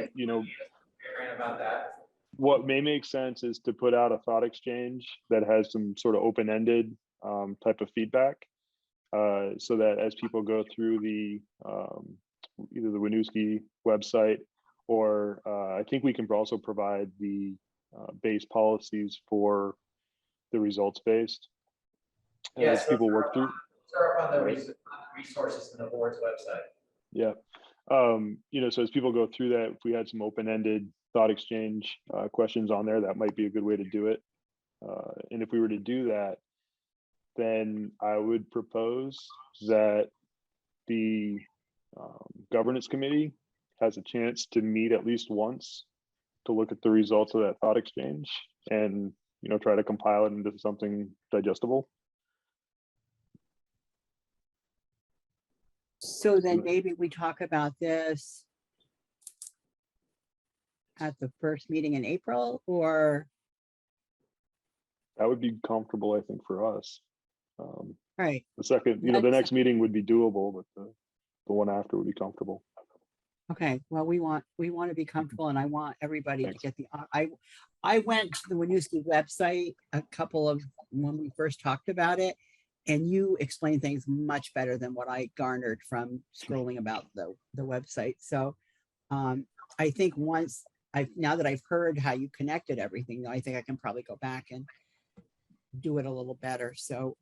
About that. what may make sense is to put out a thought exchange that has some sort of open-ended type of feedback, so that as people go through the either the Winooski website or I think we can also provide the base policies for the results-based as people work through. They're up on the resources in the board's website. Yeah. So as people go through that, if we had some open-ended thought exchange questions on there, that might be a good way to do it. And if we were to do that, then I would propose that the governance committee has a chance to meet at least once to look at the results of that thought exchange and, try to compile it into something digestible. So then maybe we talk about this at the first meeting in April, or? That would be comfortable, I think, for us. Right. The second, the next meeting would be doable, but the one after would be comfortable. Okay, well, we want to be comfortable, and I want everybody to get the, I went to the Winooski website a couple of, when we first talked about it, and you explained things much better than what I garnered from scrolling about the website. So I think now that I've heard how you connected everything, I think I can probably go back and do it a little better. So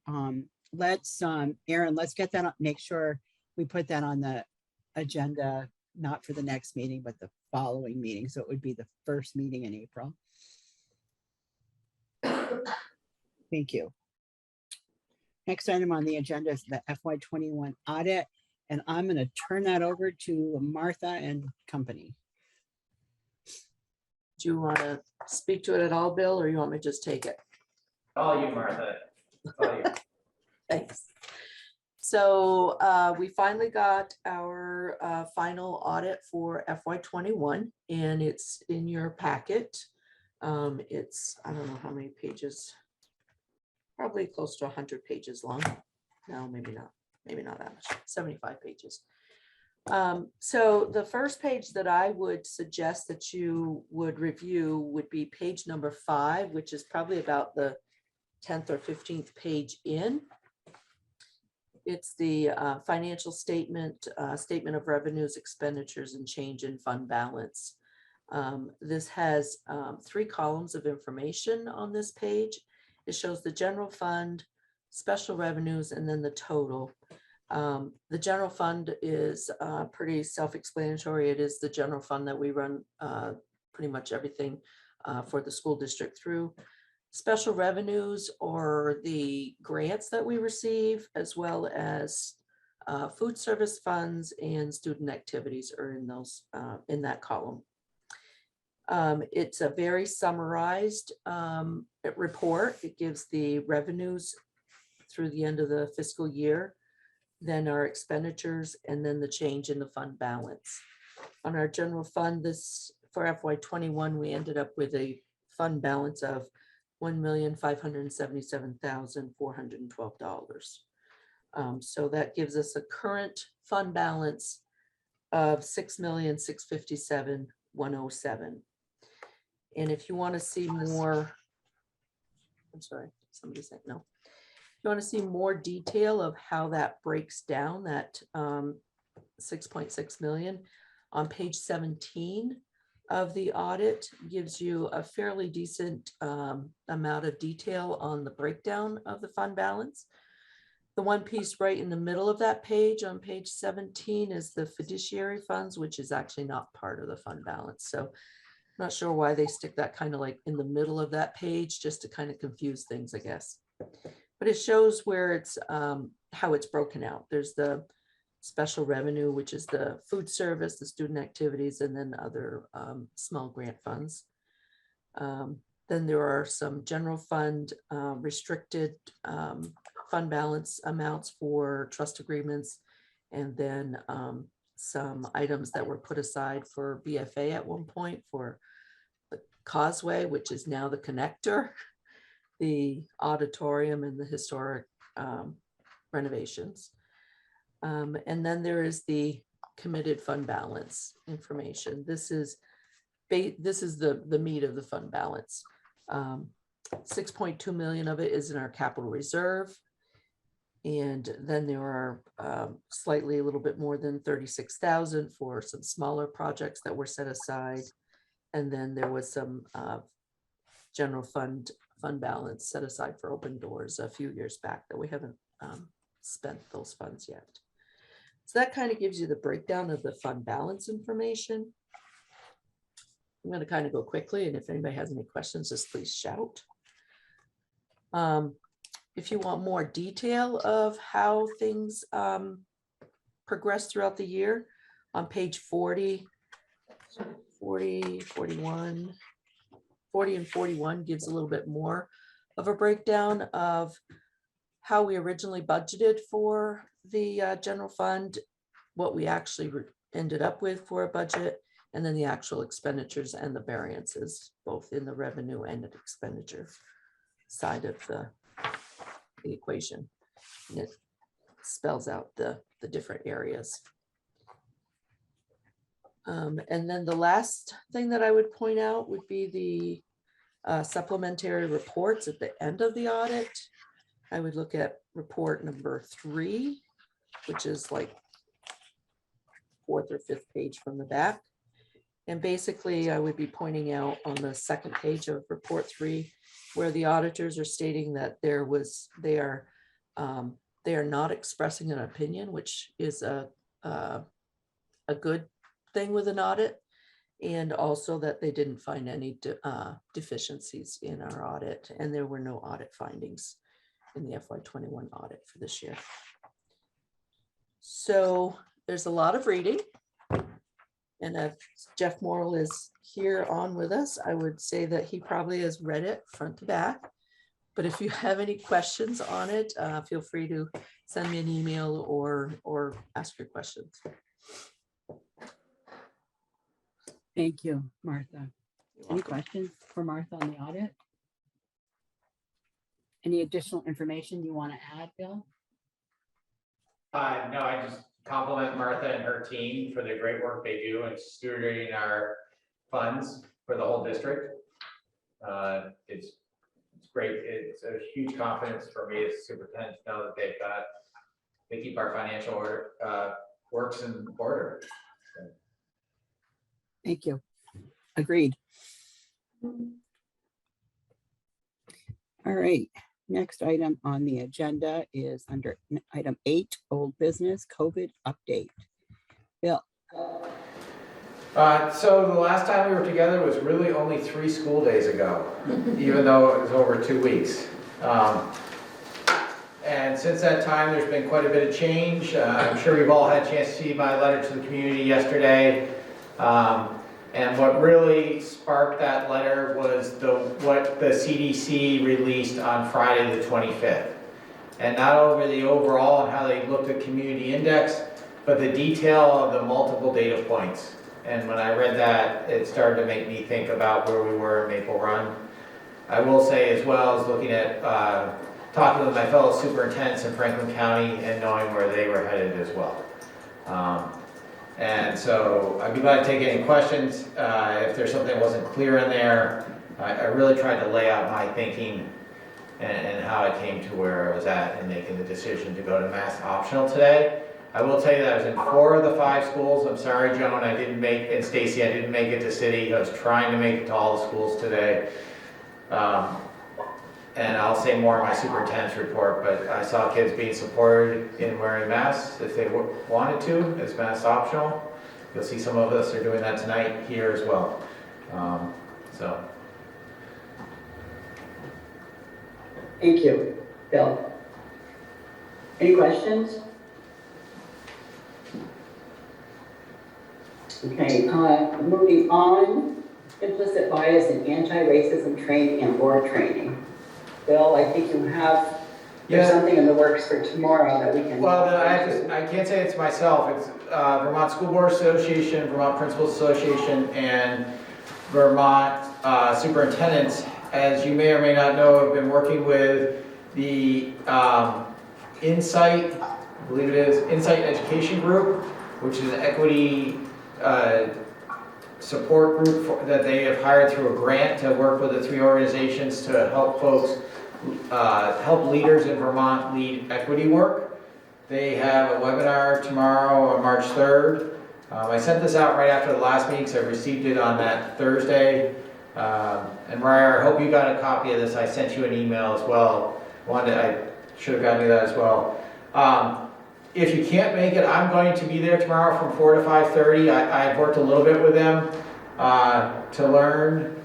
let's, Aaron, let's get that, make sure we put that on the agenda, not for the next meeting, but the following meeting. So it would be the first meeting in April. Thank you. Next item on the agenda is the FY21 audit, and I'm going to turn that over to Martha and company. Do you want to speak to it at all, Bill, or you want me to just take it? All you, Martha. All you. Thanks. So we finally got our final audit for FY21, and it's in your packet. It's, I don't know how many pages, probably close to 100 pages long. No, maybe not that much, 75 pages. So the first page that I would suggest that you would review would be page number 5, which is probably about the 10th or 15th page in. It's the financial statement, statement of revenues, expenditures, and change in fund balance. This has 3 columns of information on this page. It shows the general fund, special revenues, and then the total. The general fund is pretty self-explanatory. It is the general fund that we run pretty much everything for the school district through. Special revenues or the grants that we receive, as well as food service funds and student activities are in those in that column. It's a very summarized report. It gives the revenues through the end of the fiscal year, then our expenditures, and then the change in the fund balance. On our general fund, this for FY21, we ended up with a fund balance of $1,577,412. So that gives us a current fund balance of $6,657,107. And if you want to see more, I'm sorry, somebody said no. If you want to see more detail of how that breaks down, that 6.6 million, on page 17 of the audit gives you a fairly decent amount of detail on the breakdown of the fund balance. The one piece right in the middle of that page on page 17 is the fiduciary funds, which is actually not part of the fund balance. So I'm not sure why they stick that kind of like in the middle of that page, just to kind of confuse things, I guess. But it shows where it's how it's broken out. There's the special revenue, which is the food service, the student activities, and then other small grant funds. Then there are some general fund restricted fund balance amounts for trust agreements, and then some items that were put aside for BFA at one point for the Causeway, which is now the connector, the auditorium, and the historic renovations. And then there is the committed fund balance information. This is the meat of the fund balance. 6.2 million of it is in our capital reserve. And then there are slightly a little bit more than 36,000 for some smaller projects that were set aside. And then there was some general fund balance set aside for open doors a few years back that we haven't spent those funds yet. So that kind of gives you the breakdown of the fund balance information. I'm going to kind of go quickly, and if anybody has any questions, just please shout. If you want more detail of how things progress throughout the year, on page 40, 41, 40 and 41 gives a little bit more of a breakdown of how we originally budgeted for the general fund, what we actually ended up with for a budget, and then the actual expenditures and the variances, both in the revenue and expenditure side of the equation. And it spells out the different areas. And then the last thing that I would point out would be the supplementary reports at the end of the audit. I would look at report number 3, which is like 4th or 5th page from the back. And basically I would be pointing out on the 2nd page of report 3, where the auditors are stating that they are not expressing an opinion, which is a good thing with an audit, and also that they didn't find any deficiencies in our audit, and there were no audit findings in the FY21 audit for this year. So there's a lot of reading, and if Jeff Morrill is here on with us, I would say that he probably has read it front to back. But if you have any questions on it, feel free to send me an email or ask your questions. Thank you, Martha. Any questions for Martha on the audit? Any additional information you want to add, Bill? No, I just compliment Martha and her team for the great work they do in stewarding our funds for the whole district. It's great. It's a huge confidence for me as superintendent to know that they keep our financial order, works in order. So. Thank you. Agreed. All right. Next item on the agenda is under item 8, old business, COVID update. Bill. So the last time we were together was really only 3 school days ago, even though it was over 2 weeks. And since that time, there's been quite a bit of change. I'm sure you've all had a chance to see my letter to the community yesterday. And what really sparked that letter was what the CDC released on Friday the 25th. and not over the overall and how they looked at community index, but the detail of the multiple data points. And when I read that, it started to make me think about where we were in Maple Run. I will say as well as looking at, talking with my fellow superintendents in Franklin County and knowing where they were headed as well. And so I'd be glad to take any questions. If there's something that wasn't clear in there, I really tried to lay out my thinking and how I came to where I was at in making the decision to go to math optional today. I will tell you that I was in 4 of the 5 schools. I'm sorry, Joan, I didn't make, and Stacy, I didn't make it to city. I was trying to make it to all the schools today. And I'll say more in my superintendent's report, but I saw kids being supported in wearing masks if they wanted to, as mask optional. You'll see some of us are doing that tonight here as well. So. Thank you, Bill. Any questions? Okay, moving on, implicit bias and anti-racism training and board training. Bill, I think you have, there's something in the works for tomorrow that we can. Well, I can't say it's myself. It's Vermont School Board Association, Vermont Principals Association, and Vermont Superintendents, as you may or may not know, have been working with the Insight, I believe it is, Insight Education Group, which is an equity support group that they have hired through a grant to work with the 3 organizations to help folks, help leaders in Vermont lead equity work. They have a webinar tomorrow on March 3rd. I sent this out right after the last meeting because I received it on that Thursday. And Ryer, I hope you got a copy of this. I sent you an email as well. I should have gotten you that as well. If you can't make it, I'm going to be there tomorrow from 4 to 5:30. I've worked a little bit with them to learn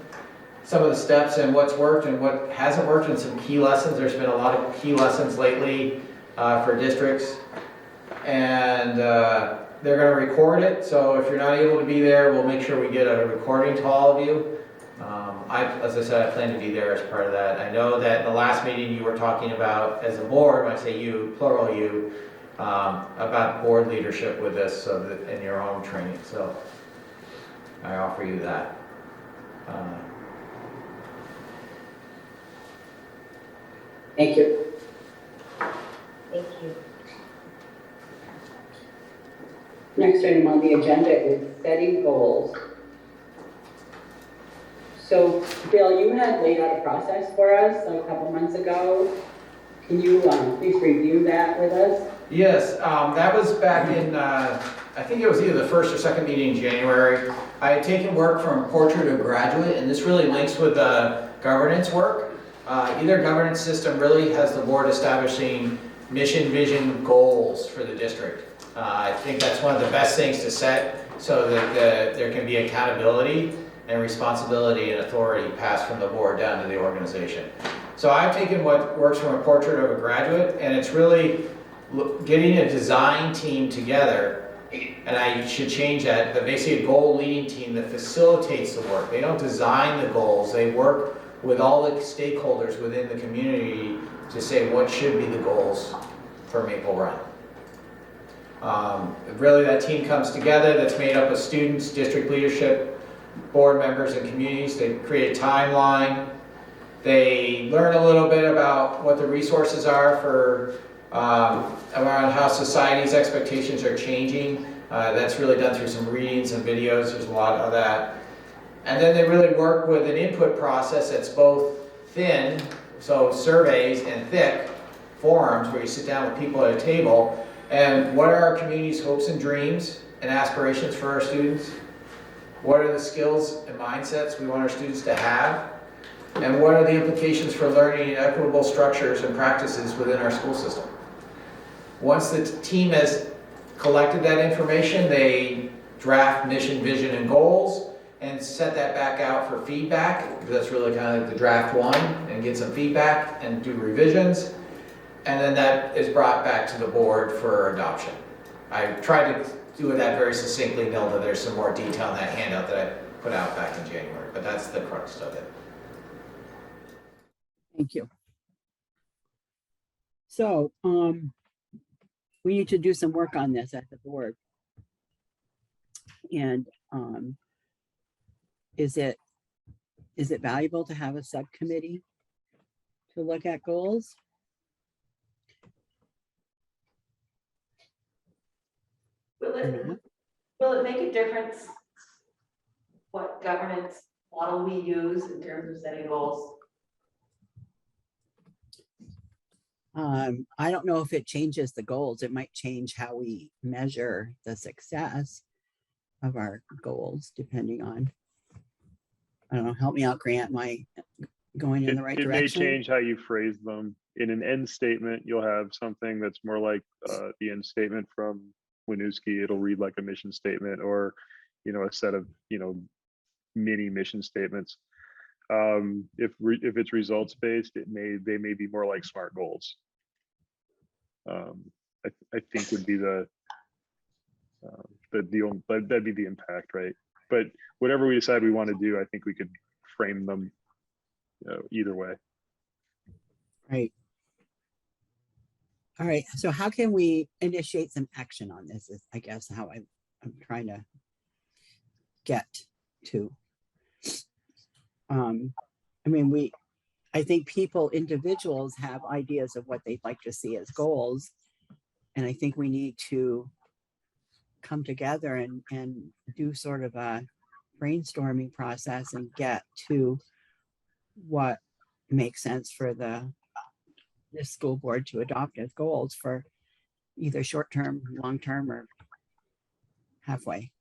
some of the steps and what's worked and what hasn't worked and some key lessons. There's been a lot of key lessons lately for districts. And they're going to record it. So if you're not able to be there, we'll make sure we get a recording to all of you. As I said, I plan to be there as part of that. I know that in the last meeting you were talking about, as a board, when I say you, plural you, about board leadership with this, so that in your own training. So I offer you that. Thank you. Thank you. Next item on the agenda is setting goals. So, Bill, you had laid out a process for us a couple months ago. Can you please review that with us? Yes, that was back in, I think it was either the first or second meeting in January. I had taken work from portrait to graduate, and this really links with governance work. Either governance system really has the board establishing mission, vision, goals for the district. I think that's one of the best things to set so that there can be accountability and responsibility and authority passed from the board down to the organization. So I've taken what works from a portrait of a graduate, and it's really getting a design team together, and I should change that, but basically a goal leading team that facilitates the work. They don't design the goals, they work with all the stakeholders within the community to say what should be the goals for Maple Run. Really that team comes together, that's made up of students, district leadership, board members, and communities. They create a timeline. They learn a little bit about what the resources are for around how society's expectations are changing. That's really done through some readings and videos. There's a lot of that. And then they really work with an input process that's both thin, so surveys, and thick, forums where you sit down with people at a table. And what are our community's hopes and dreams and aspirations for our students? What are the skills and mindsets we want our students to have? And what are the implications for learning equitable structures and practices within our school system? Once the team has collected that information, they draft mission, vision, and goals and set that back out for feedback, because that's really kind of like the draft one, and get some feedback and do revisions. And then that is brought back to the board for adoption. I tried to do that very succinctly, Nilda. There's some more detail in that handout that I put out back in January, but that's the crux of it. Thank you. So, we need to do some work on this at the board. And, is it valuable to have a subcommittee to look at goals? Will Or it, not? will it make a difference what governance model we use in terms of setting goals? I don't know if it changes the goals. It might change how we measure the success of our goals, depending on, I don't know, help me out, Grant. Am I going in the right It may direction? change how you phrase them. In an end statement, you'll have something that's more like the end statement from Winooski. It'll read like a mission statement, or, you know, a set of, you know, mini mission statements. If it's results based, they may be more like SMART goals. I think would be that'd be the impact, right? But whatever we decide we want to do, I think we could frame them, you know, either way. Right. All right. So how can we initiate some action on this is, I guess, how I'm trying to get to. I mean, I think individuals have ideas of what they'd like to see as goals. And I think we need to come together and do sort of a brainstorming process and get to what makes sense for this school board to adopt as goals for either short-term, long-term, or halfway.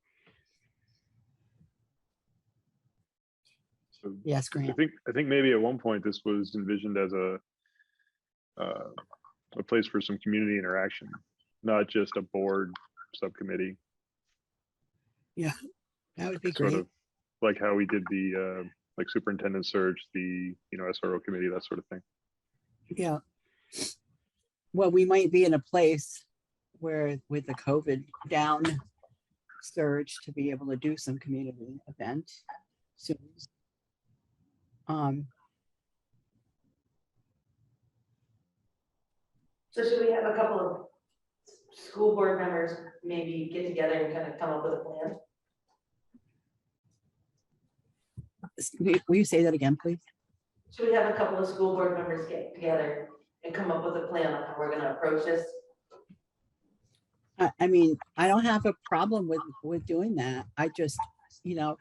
So Yes, Grant. I think maybe at one point this was envisioned as a place for some community interaction, not just a board subcommittee. Yeah, that would be Sort great. of like how we did the like superintendent search, the, you know, SRO committee, that sort of thing. Yeah. Well, we might be in a place where with the COVID down surge to be able to do some community event soon. So should we have a couple of school board members maybe get together and kind of come up with a plan? Will you say that again, please? Should we have a couple of school board members get together and come up with a plan on how we're gonna approach this? I mean, I don't have a problem with doing that. I just, you know,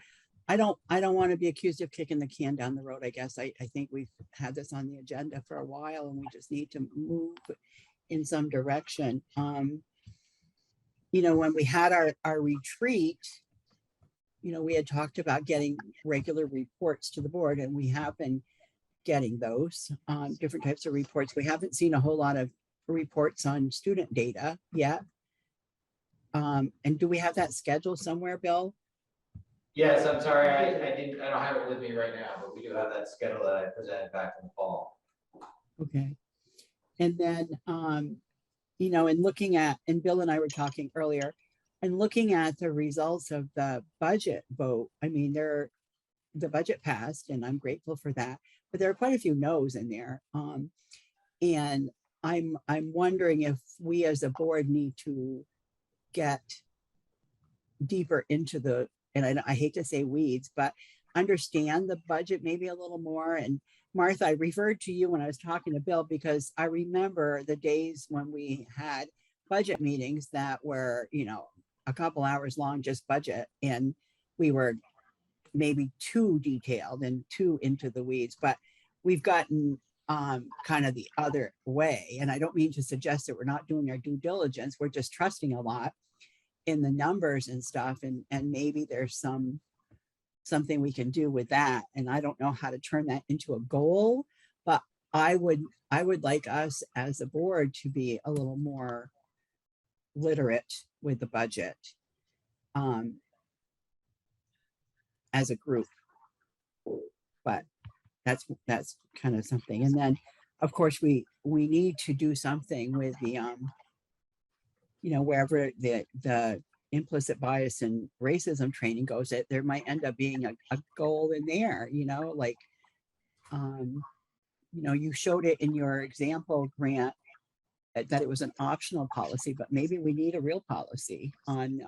I don't want to be accused of kicking the can down the road. I guess I think we've had this on the agenda for a while and we just need to move in some direction. You know, when we had our retreat, you know, we had talked about getting regular reports to the board, and we have been getting those different types of reports. We haven't seen a whole lot of reports on student data yet. And do we have that scheduled somewhere, Bill? Yes, I'm sorry, I don't have it with me right now, but we do have that schedule that I presented back in the fall. Okay. And then, you know, and Bill and I were talking earlier, and looking at the results of the budget vote, I mean, the budget passed, and I'm grateful for that, but there are quite a few no's in there. And I'm wondering if we as a board need to get deeper into and I hate to say weeds, but understand the budget maybe a little more. And Martha, I referred to you when I was talking to Bill, because I remember the days when we had budget meetings that were, you know, a couple hours long, just budget, and we were maybe too detailed and too into the weeds, but we've gotten kind of the other way. And I don't mean to suggest that we're not doing our due diligence. We're just trusting a lot in the numbers and stuff. And maybe there's something we can do with that. And I don't know how to turn that into a goal, but I would like us as a board to be a little more literate with the budget as a group. But that's kind of something. And then of course we need to do something with the you know, wherever the implicit bias and racism training goes, that there might end up being a goal in there, you know, like you know, you showed it in your example, Grant, that it was an optional policy, but maybe we need a real policy on,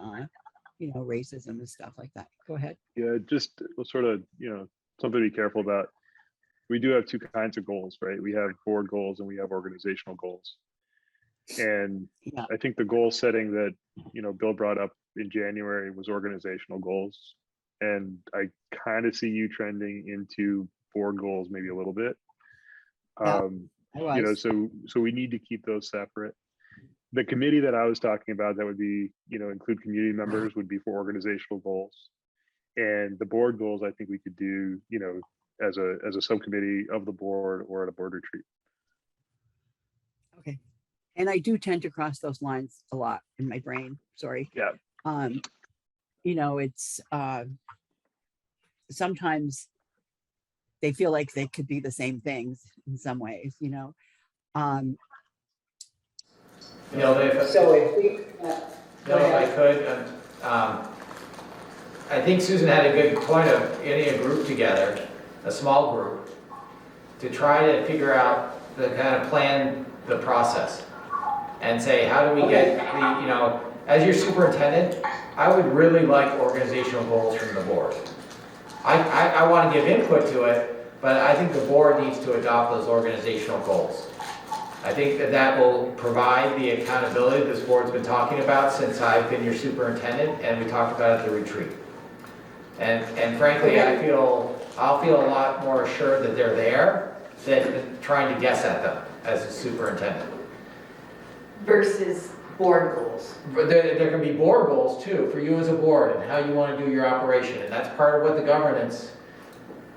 racism and stuff like that. Go ahead. Yeah, just sort of, something to be careful about. We do have two kinds of goals, right? We have board goals and we have organizational goals. And Yeah. I think the goal setting that, Bill brought up in January was organizational goals. And I kind of see you trending into board goals maybe a little bit. Yeah, I was. So we need to keep those separate. The committee that I was talking about that would be, include community members would be for organizational goals. And the board goals, I think we could do, as a subcommittee of the board or at a board retreat. Okay. And I do tend to cross those lines a lot in my brain. Sorry. Yeah. It's sometimes they feel like they could be the same things in some ways, If, So if we, if I could, I think Susan had a good point of getting a group together, a small group, to try to figure out the kind of plan the process and say, how do we get the, as your superintendent, I would really like organizational goals from the board. I want to give input to it, but I think the board needs to adopt those organizational goals. I think that will provide the accountability this board's been talking about since I've been your superintendent, and we talked about it at the retreat. And frankly, I'll feel a lot more assured that they're there than trying to guess at them as a superintendent. Versus board goals. But there can be board goals too, for you as a board and how you want to do your operation, and that's part of what the governance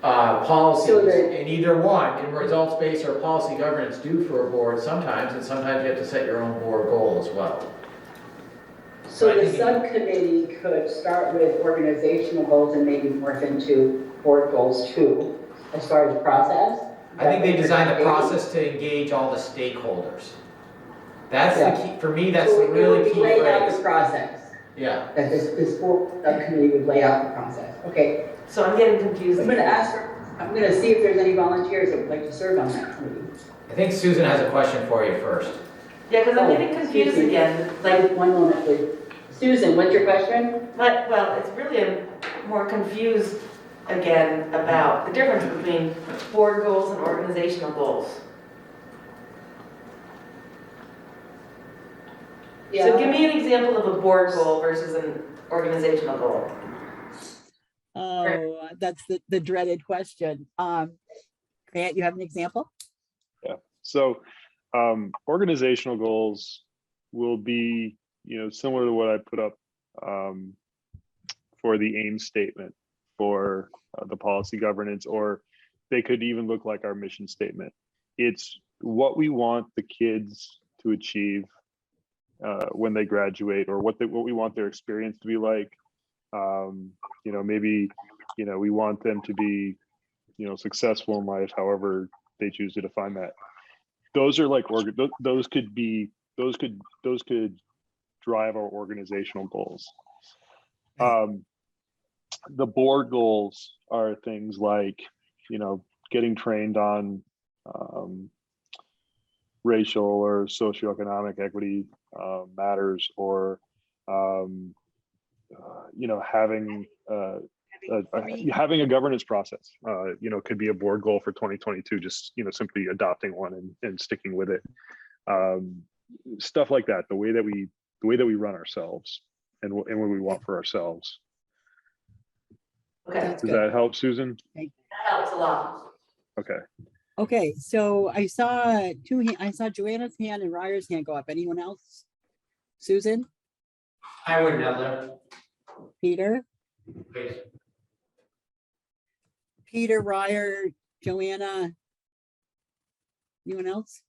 policies in either one, in results-based or policy governance, do for a board sometimes, and sometimes you have to set your own board goal as well. so the subcommittee could start with organizational goals and maybe morph into board goals too, as far as process. I think they designed the process to engage all the stakeholders. That's the key, for me, that's So the really we key lay out the phrase. process, Yeah. that this board subcommittee would lay out the process. Okay, So I'm getting confused. I'm gonna see if there's any volunteers that would like to serve on that committee. I think Susan has a question for you first. Yeah, because I'm getting Excuse confused me. again, like, One moment, please. Susan, what's your question? but, well, it's really I'm more confused again about the difference between board goals and organizational goals. So give me an example of a board goal versus an organizational goal. Oh, that's the dreaded question. Grant, you have an example? Yeah. So organizational goals will be, similar to what I put up for the aim statement for the policy governance, or they could even look like our mission statement. It's what we want the kids to achieve when they graduate, or what we want their experience to be like. Maybe, we want them to be, successful in life, however they choose to define that. Those are like, those could drive our organizational goals. The board goals are things like, getting trained on racial or socioeconomic equity matters, or having a governance process. Could be a board goal for 2022. Just simply adopting one and sticking with it. Stuff like that. The way that we run ourselves and what we want for ourselves. Okay, Does that help, Susan? that helps a lot. Okay. Okay, so I saw Joanna's hand and Ryer's hand go up. Anyone else? Susan? I wouldn't have that. Peter? Please. Peter, Ryer, Joanna? Anyone else?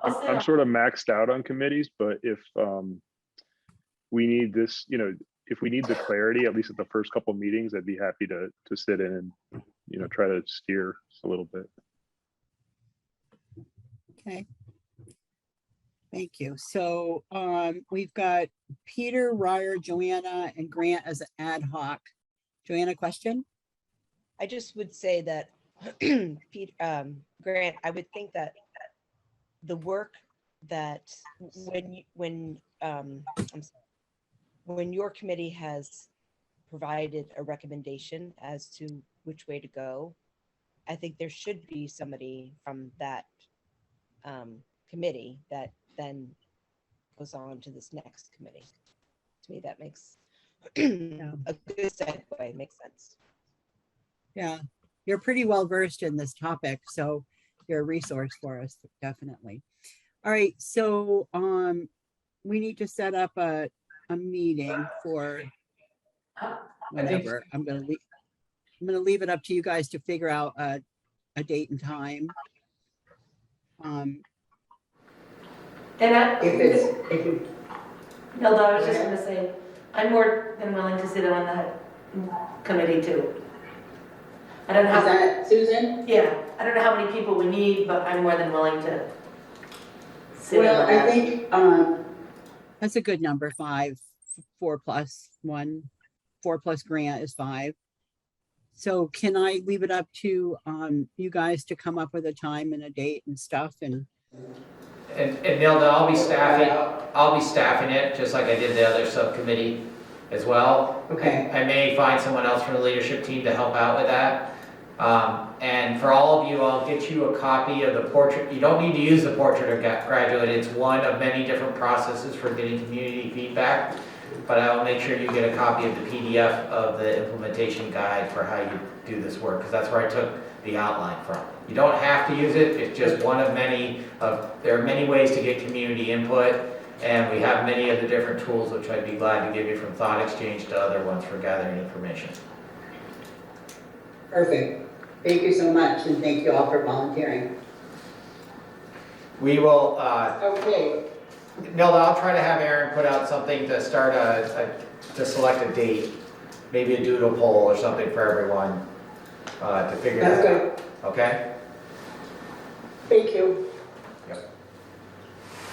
I'm sort of maxed out on committees, but if we need this, if we need the clarity, at least at the first couple meetings, I'd be happy to sit in and try to steer a little bit. Okay. Thank you. So we've got Peter, Ryer, Joanna, and Grant as an ad hoc. Joanna, question? I just would say that, Grant, I would think that the work that when your committee has provided a recommendation as to which way to go, I think there should be somebody from that committee that then goes on to this next committee. To me, that makes a good segue, makes sense. Yeah, you're pretty well versed in this topic, so you're a resource for us, definitely. All right, so we need to set up a meeting for whenever. I'm gonna leave it up to you guys to figure out a date and time. No, I was just gonna say, I'm more than willing to sit on that committee too. I don't know. Is that Susan? Yeah, I don't know how many people we need, but I'm more than willing to sit on Well, that. I think, That's a good number, 5, 4 plus 1, 4 plus grant is 5. So can I leave it up to you guys to come up with a time and a date and stuff? And Nilda, I'll be staffing it, just like I did the other subcommittee as well. Okay. I may find someone else from the leadership team to help out with that. And for all of you, I'll get you a copy of the portrait. You don't need to use the portrait of graduate. It's one of many different processes for getting community feedback. But I will make sure you get a copy of the PDF of the implementation guide for how you do this work, because that's where I took the outline from. You don't have to use it. It's just one of many. There are many ways to get community input, and we have many of the different tools, which I'd be glad to give you, from Thought Exchange to other ones for gathering information. perfect. Thank you so much, and thank you all for volunteering. We will, Okay. Nilda, I'll try to have Aaron put out something to start to select a date, maybe a doodle poll or something for everyone to figure That's that good. out. Okay? Thank you. Yep.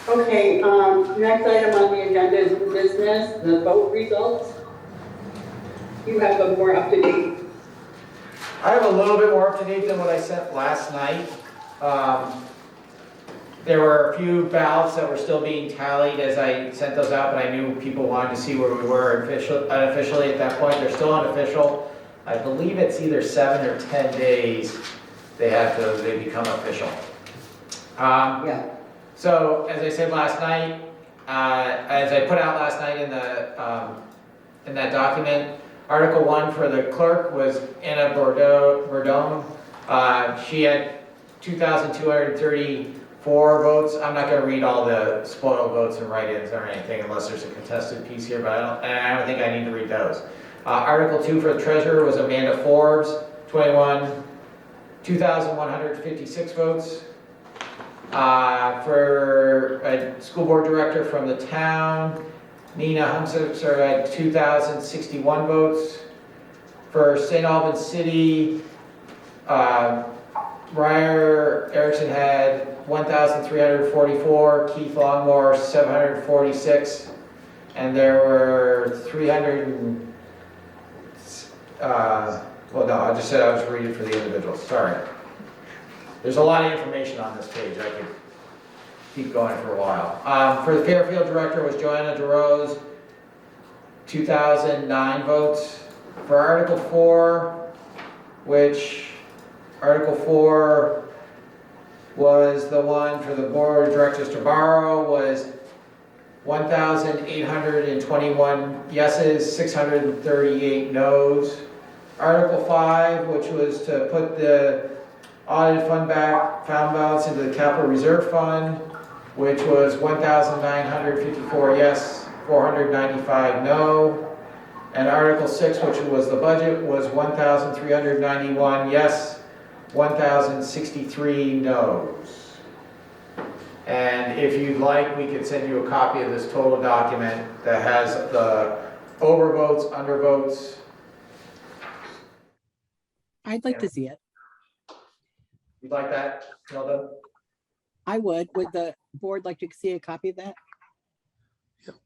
Okay, next item on the agenda is new business, the vote results. You have a more up-to-date. I have a little bit more up to date than what I sent last night. There were a few ballots that were still being tallied as I sent those out, but I knew people wanted to see where we were unofficially at that point. They're still unofficial. I believe it's either 7 or 10 days they become official. Yeah. So as I said last night, as I put out last night in that document, Article 1 for the clerk was Anna Bordone. She had 2,234 votes. I'm not going to read all the spoiled votes and write-ins or anything unless there's a contested piece here, but I don't think I need to read those. Article 2 for the treasurer was Amanda Forbes, 2,156 votes. For a school board director from the town, Nina Humsitzer had 2,061 votes. For St. Albans City, Ryer Erickson had 1,344, Keith Longmore 746, and there were 300 well, no, I just said I was reading for the individuals, sorry. There's a lot of information on this page. I could keep going for a while. For the Fairfield director was Joanna DeRose, 2,009 votes. For Article 4, Article 4 was the one for the board of directors to borrow, was 1,821 yeses, 638 noes. Article 5, which was to put the audit found balance into the capital reserve fund, which was 1,954 yes, 495 no. And Article 6, which was the budget, was 1,391 yes, 1,063 no's. And if you'd like, we could send you a copy of this total document that has the overvotes, undervotes. I'd like to see it. You'd like that, Nilda? I would. Would the board like to see a copy of that?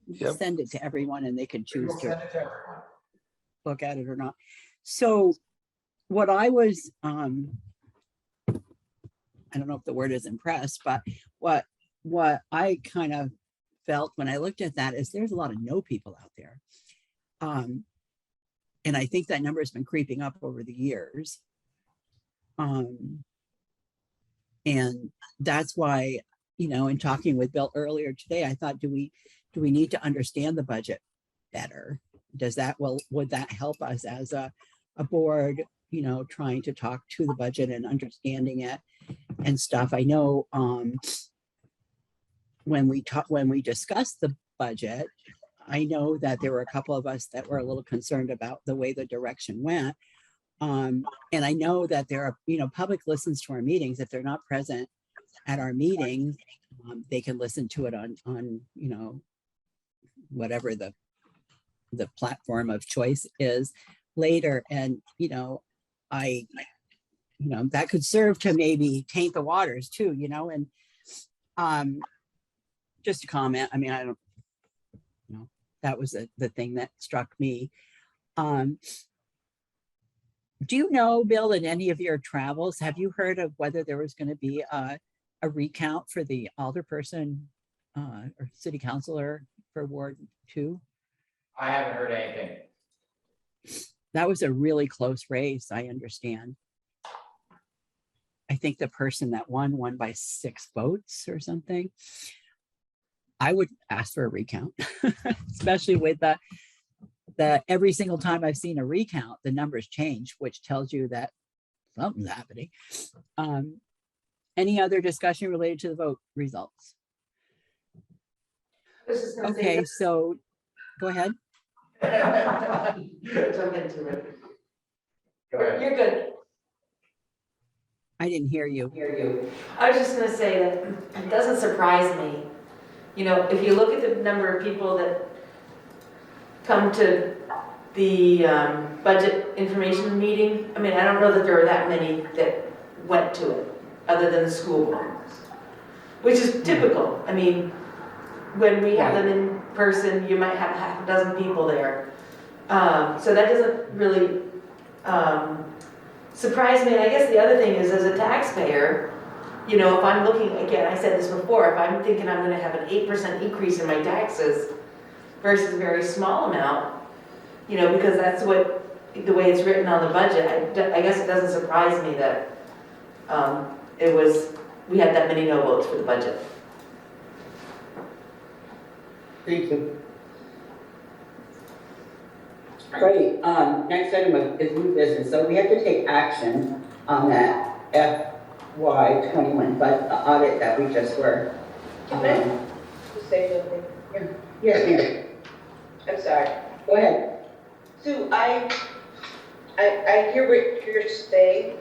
Yep. Send it to everyone and they can choose We'll to send it to everyone. look at it or not. So what I was, I don't know if the word is impressed, but what what I kind of felt when I looked at that is there's a lot of no people out there. And I think that number has been creeping up over the years. And that's why, you know, in talking with Bill earlier today, I thought, do we need to understand the budget better? Does that, well, would that help us as a board, you know, trying to talk to the budget and understanding it and stuff? I know when we discussed the budget, I know that there were a couple of us that were a little concerned about the way the direction went. And I know that there are, you know, public listens to our meetings. If they're not present at our meeting, they can listen to it on, you know, whatever the platform of choice is later. And, you know, that could serve to maybe taint the waters too, you know, and just a comment. I mean, I don't, you know, that was the thing that struck me. Do you know, Bill, in any of your travels, have you heard of whether there was going to be a recount for the alderperson or city councilor for Ward 2? I haven't heard anything. That was a really close race, I understand. I think the person that won by 6 votes or something. I would ask for a recount, especially with the every single time I've seen a recount, the numbers change, which tells you that something's happening. Any other discussion related to the vote results? Okay, so go ahead. Jump into it. Go ahead. You're good. I didn't hear you. I was just gonna say that it doesn't surprise me. You know, if you look at the number of people that come to the budget information meeting, I mean, I don't know that there are that many that went to it, other than the school board, which is typical. I mean, when we have them in person, you might have half a dozen people there. So that doesn't really surprise me. And I guess the other thing is, as a taxpayer, you know, if I'm looking, again, I said this before, if I'm thinking I'm gonna have an 8% increase in my taxes versus a very small amount, you know, because that's the way it's written on the budget, I guess it doesn't surprise me that we had that many no votes for the budget. Thank you. Great, next item is new business. So we have to take action on that FY21 audit that we just were. Can I just say something? Yes, ma'am. I'm sorry. Go ahead. Sue, I hear what you're saying,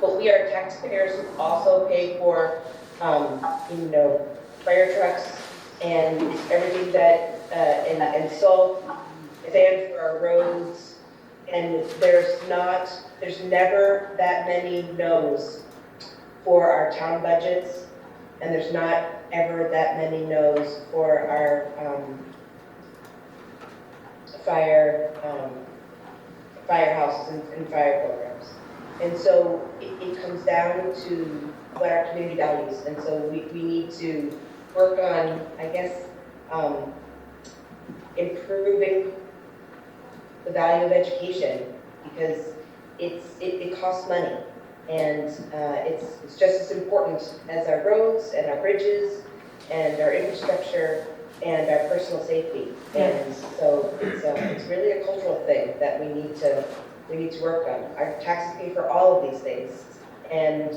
but we are taxpayers who also pay for, you know, fire trucks and everything that, and salt, sand for our roads, and there's never that many no's for our town budgets, and there's not ever that many no's for our firehouses and fire programs. And so it comes down to what our community values, and so we need to work on, I guess, improving the value of education, because it costs money, and it's just as important as our roads and our bridges and our infrastructure and our personal safety. And so it's really a cultural thing that we need to work on. Our taxes pay for all of these things, and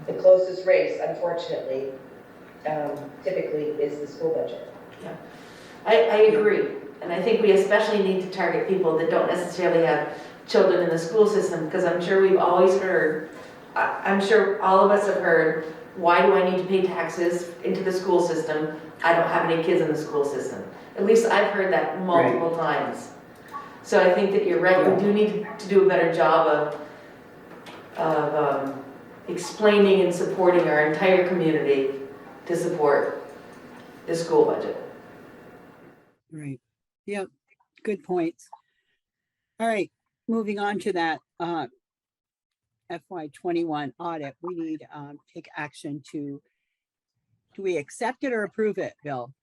the closest race, unfortunately, typically is the school budget. Yeah, I agree. And I think we especially need to target people that don't necessarily have children in the school system, because I'm sure we've always heard, I'm sure all of us have heard, why do I need to pay taxes into the school system? I don't have any kids in the school system. At least I've heard that multiple times. So I think that you're right, we do need to do a better job of explaining and supporting our entire community to support the school budget. Right. Yep. Good points. All right. Moving on to that FY21 audit, we need take action to do we accept it or approve it, Bill?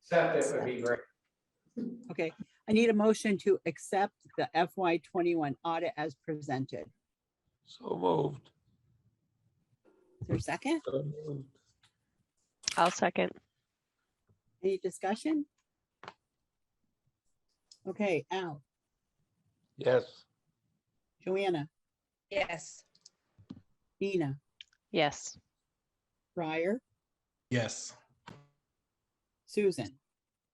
Except it would be great. Okay, I need a motion to accept the FY 21 audit as presented. So moved. Is there a second? So moved. I'll second. Any discussion? Okay, Al, Yes. Joanna, Yes. Nina, Yes. Briar, Yes. Susan,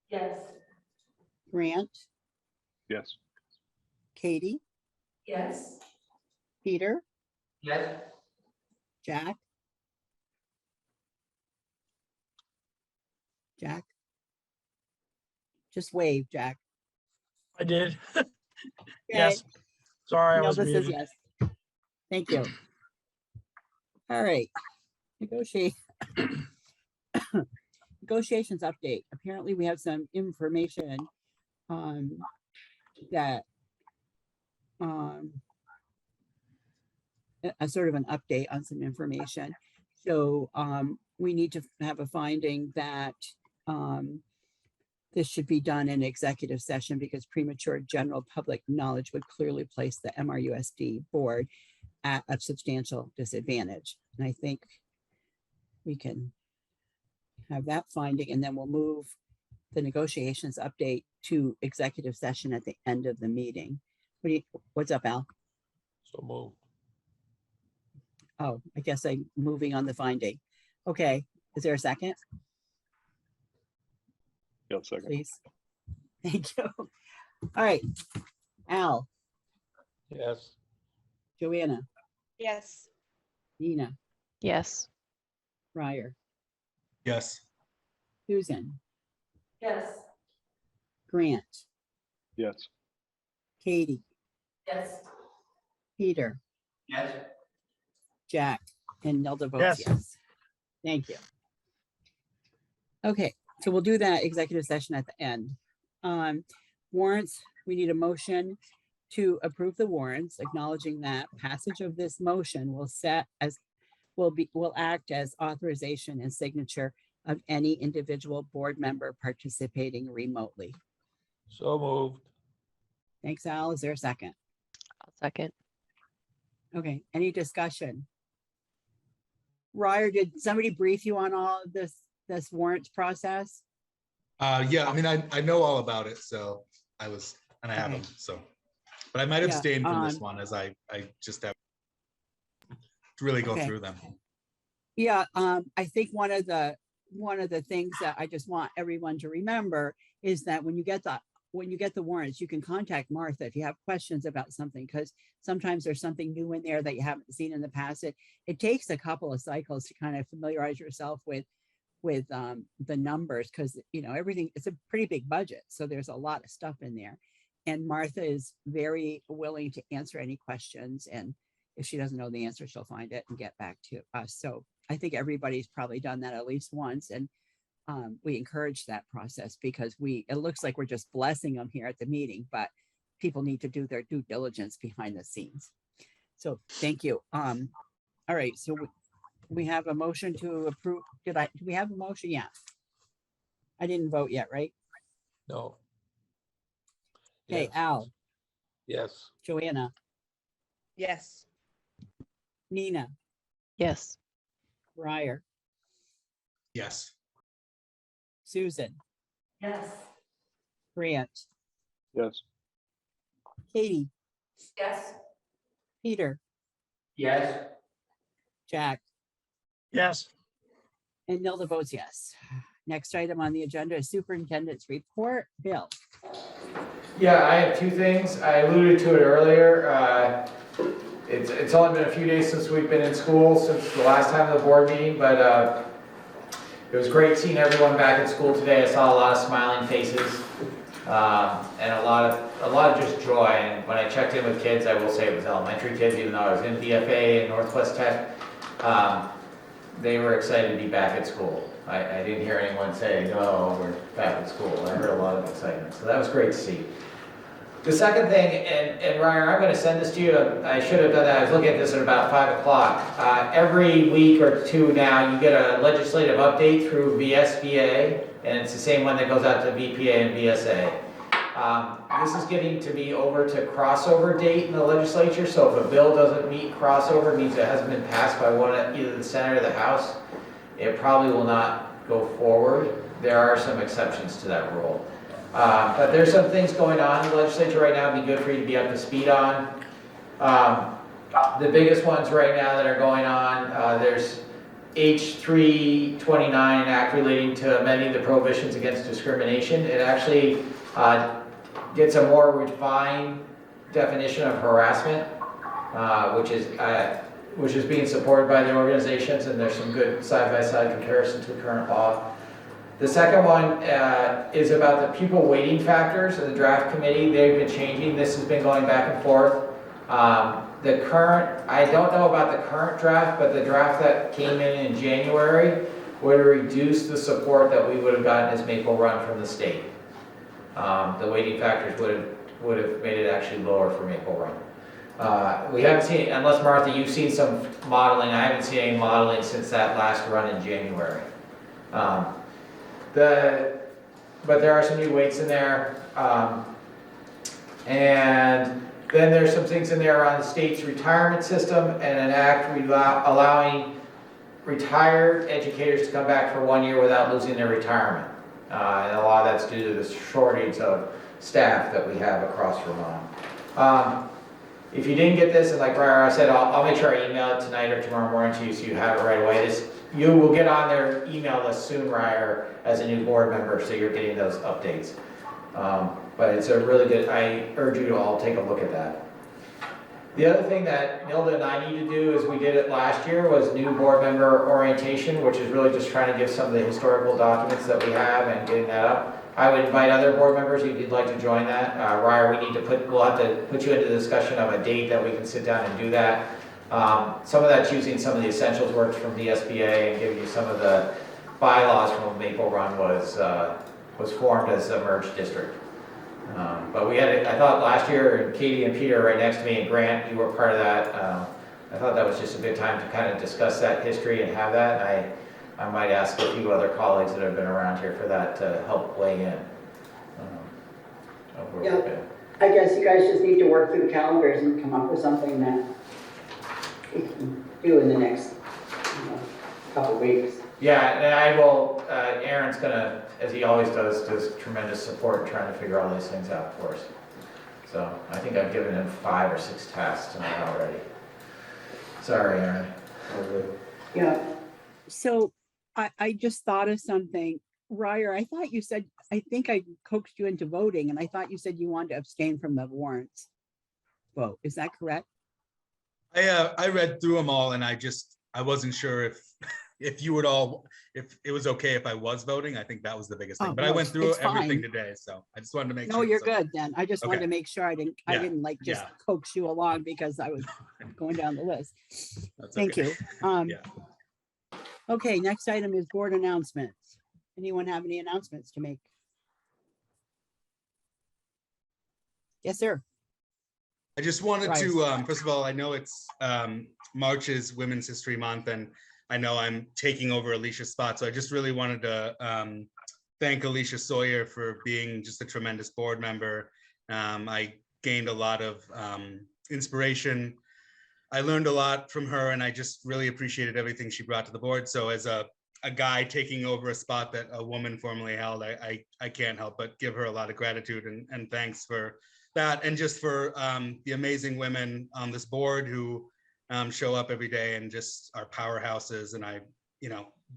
Yes. Grant, Yes. Katie, Yes. Peter, Yes. Jack. Jack. Just wave, Jack. I did. Okay. Yes. Sorry, I was Nelda says muted. yes. Thank you. All right. Negotiate. Negotiations update. Apparently we have some information that a sort of an update on some information. So we need to have a finding that this should be done in executive session because premature general public knowledge would clearly place the MRUSD board at a substantial disadvantage. And I think we can have that finding, and then we'll move the negotiations update to executive session at the end of the meeting. What's up, Al? So moved. Oh, I guess I'm moving on the finding. Okay, is there a second, Yeah, second. please? Thank you. All right, Al, Yes. Joanna, Yes. Nina, Yes. Briar, Yes. Susan, Yes. Grant, Yes. Katie, Yes. Peter, Yes. Jack, and Nelda votes Yes. yes. Thank you. Okay, so we'll do that executive session at the end. Warrants, we need a motion to approve the warrants, acknowledging that passage of this motion will act as authorization and signature of any individual board member participating remotely. So moved. Thanks, Al. Is there a second? I'll second. Okay, any discussion? Ryer, did somebody brief you on all of this warrants process? Yeah, I mean, I know all about it, so I have Okay. them, so. But I might Yeah, abstain from this one as I just have to really go Okay. through them. Yeah, I think one of the things that I just want everyone to remember is that when you get the warrants, you can contact Martha if you have questions about something, because sometimes there's something new in there that you haven't seen in the past. It takes a couple of cycles to kind of familiarize yourself with the numbers, because everything, it's a pretty big budget, so there's a lot of stuff in there, and Martha is very willing to answer any questions, and if she doesn't know the answer, she'll find it and get back to us. So I think everybody's probably done that at least once, and we encourage that process because it looks like we're just blessing them here at the meeting, but people need to do their due diligence behind the scenes. So thank you. All right, so we have a motion to approve. Do we have a motion? Yeah. I didn't vote yet, right? No. Okay, Yes. Al, Yes. Joanna, Yes. Nina, Yes. Briar, Yes. Susan, Yes. Grant, Yes. Katie, Yes. Peter, Yes. Jack, Yes. and Nelda votes yes. Next item on the agenda is superintendent's report. Bill. Yeah, I have two things. I alluded to it earlier. It's only been a few days since we've been in school, since the last time of the board meeting, but it was great seeing everyone back at school today. I saw a lot of smiling faces and a lot of just joy. And when I checked in with kids, I will say it was elementary kids, even though I was in BFA and Northwest Tech. They were excited to be back at school. I didn't hear anyone say, "No, we're back at school." I heard a lot of excitement, so that was great to see. The second thing, and Ryan, I'm gonna send this to you, I should have done that, I was looking at this at about 5 o'clock. Every week or two now, you get a legislative update through VSBA, and it's the same one that goes out to VPA and VSA. This is getting to be over to crossover date in the legislature, so if a bill doesn't meet crossover, it means it hasn't been passed by either the Senate or the House, it probably will not go forward. There are some exceptions to that rule. But there's some things going on in the legislature right now, it'd be good for you to be up to speed on. The biggest ones right now that are going on, there's H329, an act relating to amending the prohibitions against discrimination. It actually gets a more refined definition of harassment, which is being supported by the organizations, and there's some good side-by-side comparison to the current law. The second one is about the pupil weighting factors of the draft committee. They've been changing. This has been going back and forth. I don't know about the current draft, but the draft that came in January would reduce the support that we would have gotten as Maple Run from the state. The weighting factors would have made it actually lower for Maple Run. We haven't seen, unless Martha, you've seen some modeling. I haven't seen any modeling since that last run in January. But there are some new weights in there. And then there's some things in there around the state's retirement system and an act allowing retired educators to come back for 1 year without losing their retirement. And a lot of that's due to the shortage of staff that we have across Vermont. If you didn't get this, and like Ryan said, I'll make sure I email it tonight or tomorrow morning to you so you have it right away. You will get on their email list soon, Ryer, as a new board member, so you're getting those updates. But it's a really good, I urge you to all take a look at that. The other thing that Nilda and I need to do, as we did it last year, was new board member orientation, which is really just trying to give some of the historical documents that we have and getting that up. I would invite other board members if you'd like to join that. Ryer, we'll have to put you into the discussion of a date that we can sit down and do that. Some of that's using some of the essentials works from the SBA and giving you some of the bylaws from when Maple Run was formed as a merged district. But we had, I thought last year, and Katie and Peter right next to me, and Grant, you were part of that. I thought that was just a good time to kind of discuss that history and have that. I might ask a few other colleagues that have been around here for that to help weigh in. Yeah, I guess you guys just need to work through the calendars and come up with something that we can do in the next couple of weeks. Yeah, and I will, Aaron's gonna, as he always does tremendous support trying to figure all these things out for us. So I think I've given him 5 or 6 tasks tonight already. Sorry, Aaron. Yeah. So I just thought of something. Ryer, I thought you said, I think I coaxed you into voting, and I thought you said you wanted to abstain from the warrants vote. Is that correct? I read through them all, and I wasn't sure if you would all, if it was okay if I was voting. I think that was the biggest thing. Oh, but no, I went through it's everything fine. today, so I just wanted to make No, sure. you're it's okay. good then. I just wanted Okay. to make sure I Yeah. didn't like just Yeah. coax you along because I was going down the list. That's Thank okay. you. Yeah. Okay, next item is board announcements. Anyone have any announcements to make? Yes, sir. I just wanted Right. to, first of all, I know it's March is Women's History Month, and I know I'm taking over Alicia's spot. So I just really wanted to thank Alicia Sawyer for being just a tremendous board member. I gained a lot of inspiration. I learned a lot from her, and I just really appreciated everything she brought to the board. So as a guy taking over a spot that a woman formerly held, I can't help but give her a lot of gratitude and thanks for that, and just for the amazing women on this board who show up every day and just are powerhouses. And I,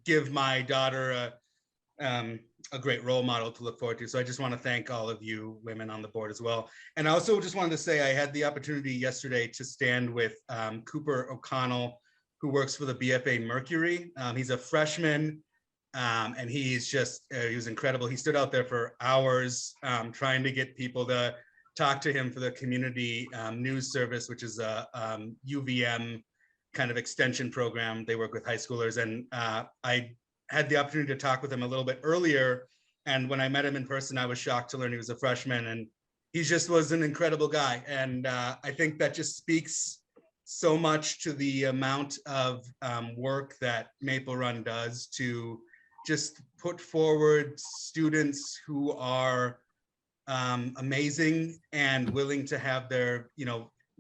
give my daughter a great role model to look forward to. So I just want to thank all of you women on the board as well. And I also just wanted to say I had the opportunity yesterday to stand with Cooper O'Connell, who works for the BFA Mercury. He's a freshman, and he was incredible. He stood out there for hours trying to get people to talk to him for the community news service, which is a UVM kind of extension program. They work with high schoolers. And I had the opportunity to talk with him a little bit earlier. And when I met him in person, I was shocked to learn he was a freshman. And he just was an incredible guy. And I think that just speaks so much to the amount of work that Maple Run does to just put forward students who are amazing and willing to have their,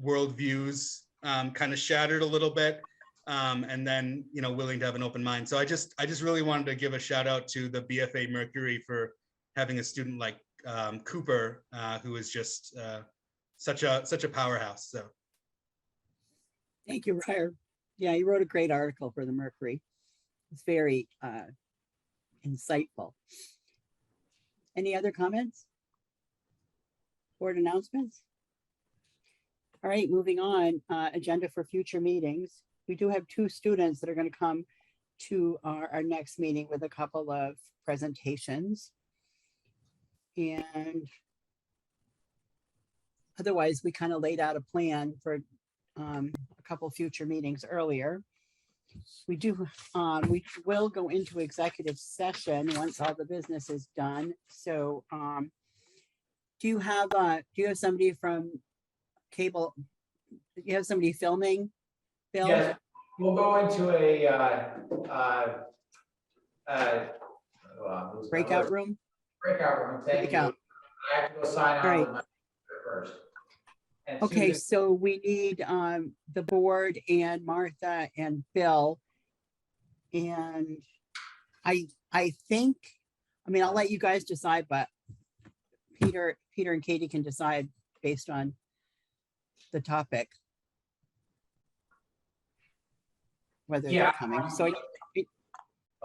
worldviews kind of shattered a little bit. And then, willing to have an open mind. So I just really wanted to give a shout out to the BFA Mercury for having a student like Cooper, who is just such a powerhouse. So. Thank you, Ryer. Yeah, you wrote a great article for the Mercury. It's very insightful. Any other comments? Board announcements? All right, moving on, agenda for future meetings. We do have 2 students that are going to come to our next meeting with a couple of presentations. And otherwise, we kind of laid out a plan for a couple future meetings earlier. We will go into executive session once all the business is done. So do you have somebody from cable? Do you have somebody filming, Bill? Yes, we'll go into a Breakout room? Breakout room, thank you. Breakout. I have to go sign out All right. of my first. And Okay, Susan, so we need the board and Martha and Bill. And I think, I'll let you guys decide, but Peter and Katie can decide based on the topic. Whether they're coming. So I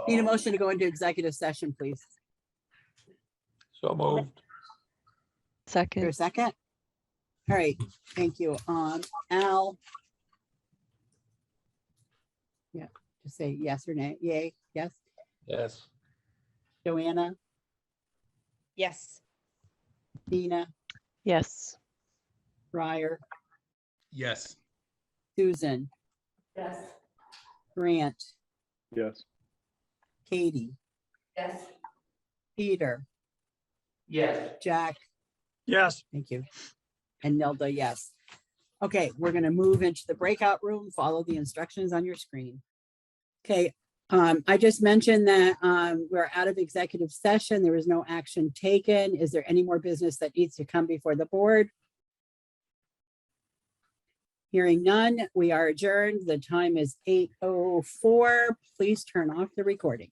need a motion to go into executive session, please. So moved. Second. For a second? All right, thank you. Al. Yeah, just say yes or nay. Yay, yes. Yes. Joanna, Yes. Dina, Yes. Ryer, Yes. Susan, Yes. Grant, Yes. Katie, Yes. Peter, yes. Jack, Yes. thank you. And Nelda, yes. Okay, we're gonna move into the breakout room, follow the instructions on your screen. Okay, I just mentioned that we're out of executive session. There was no action taken. Is there any more business that needs to come before the board? Hearing none, we are adjourned. The time is 8:04. Please turn off the recording.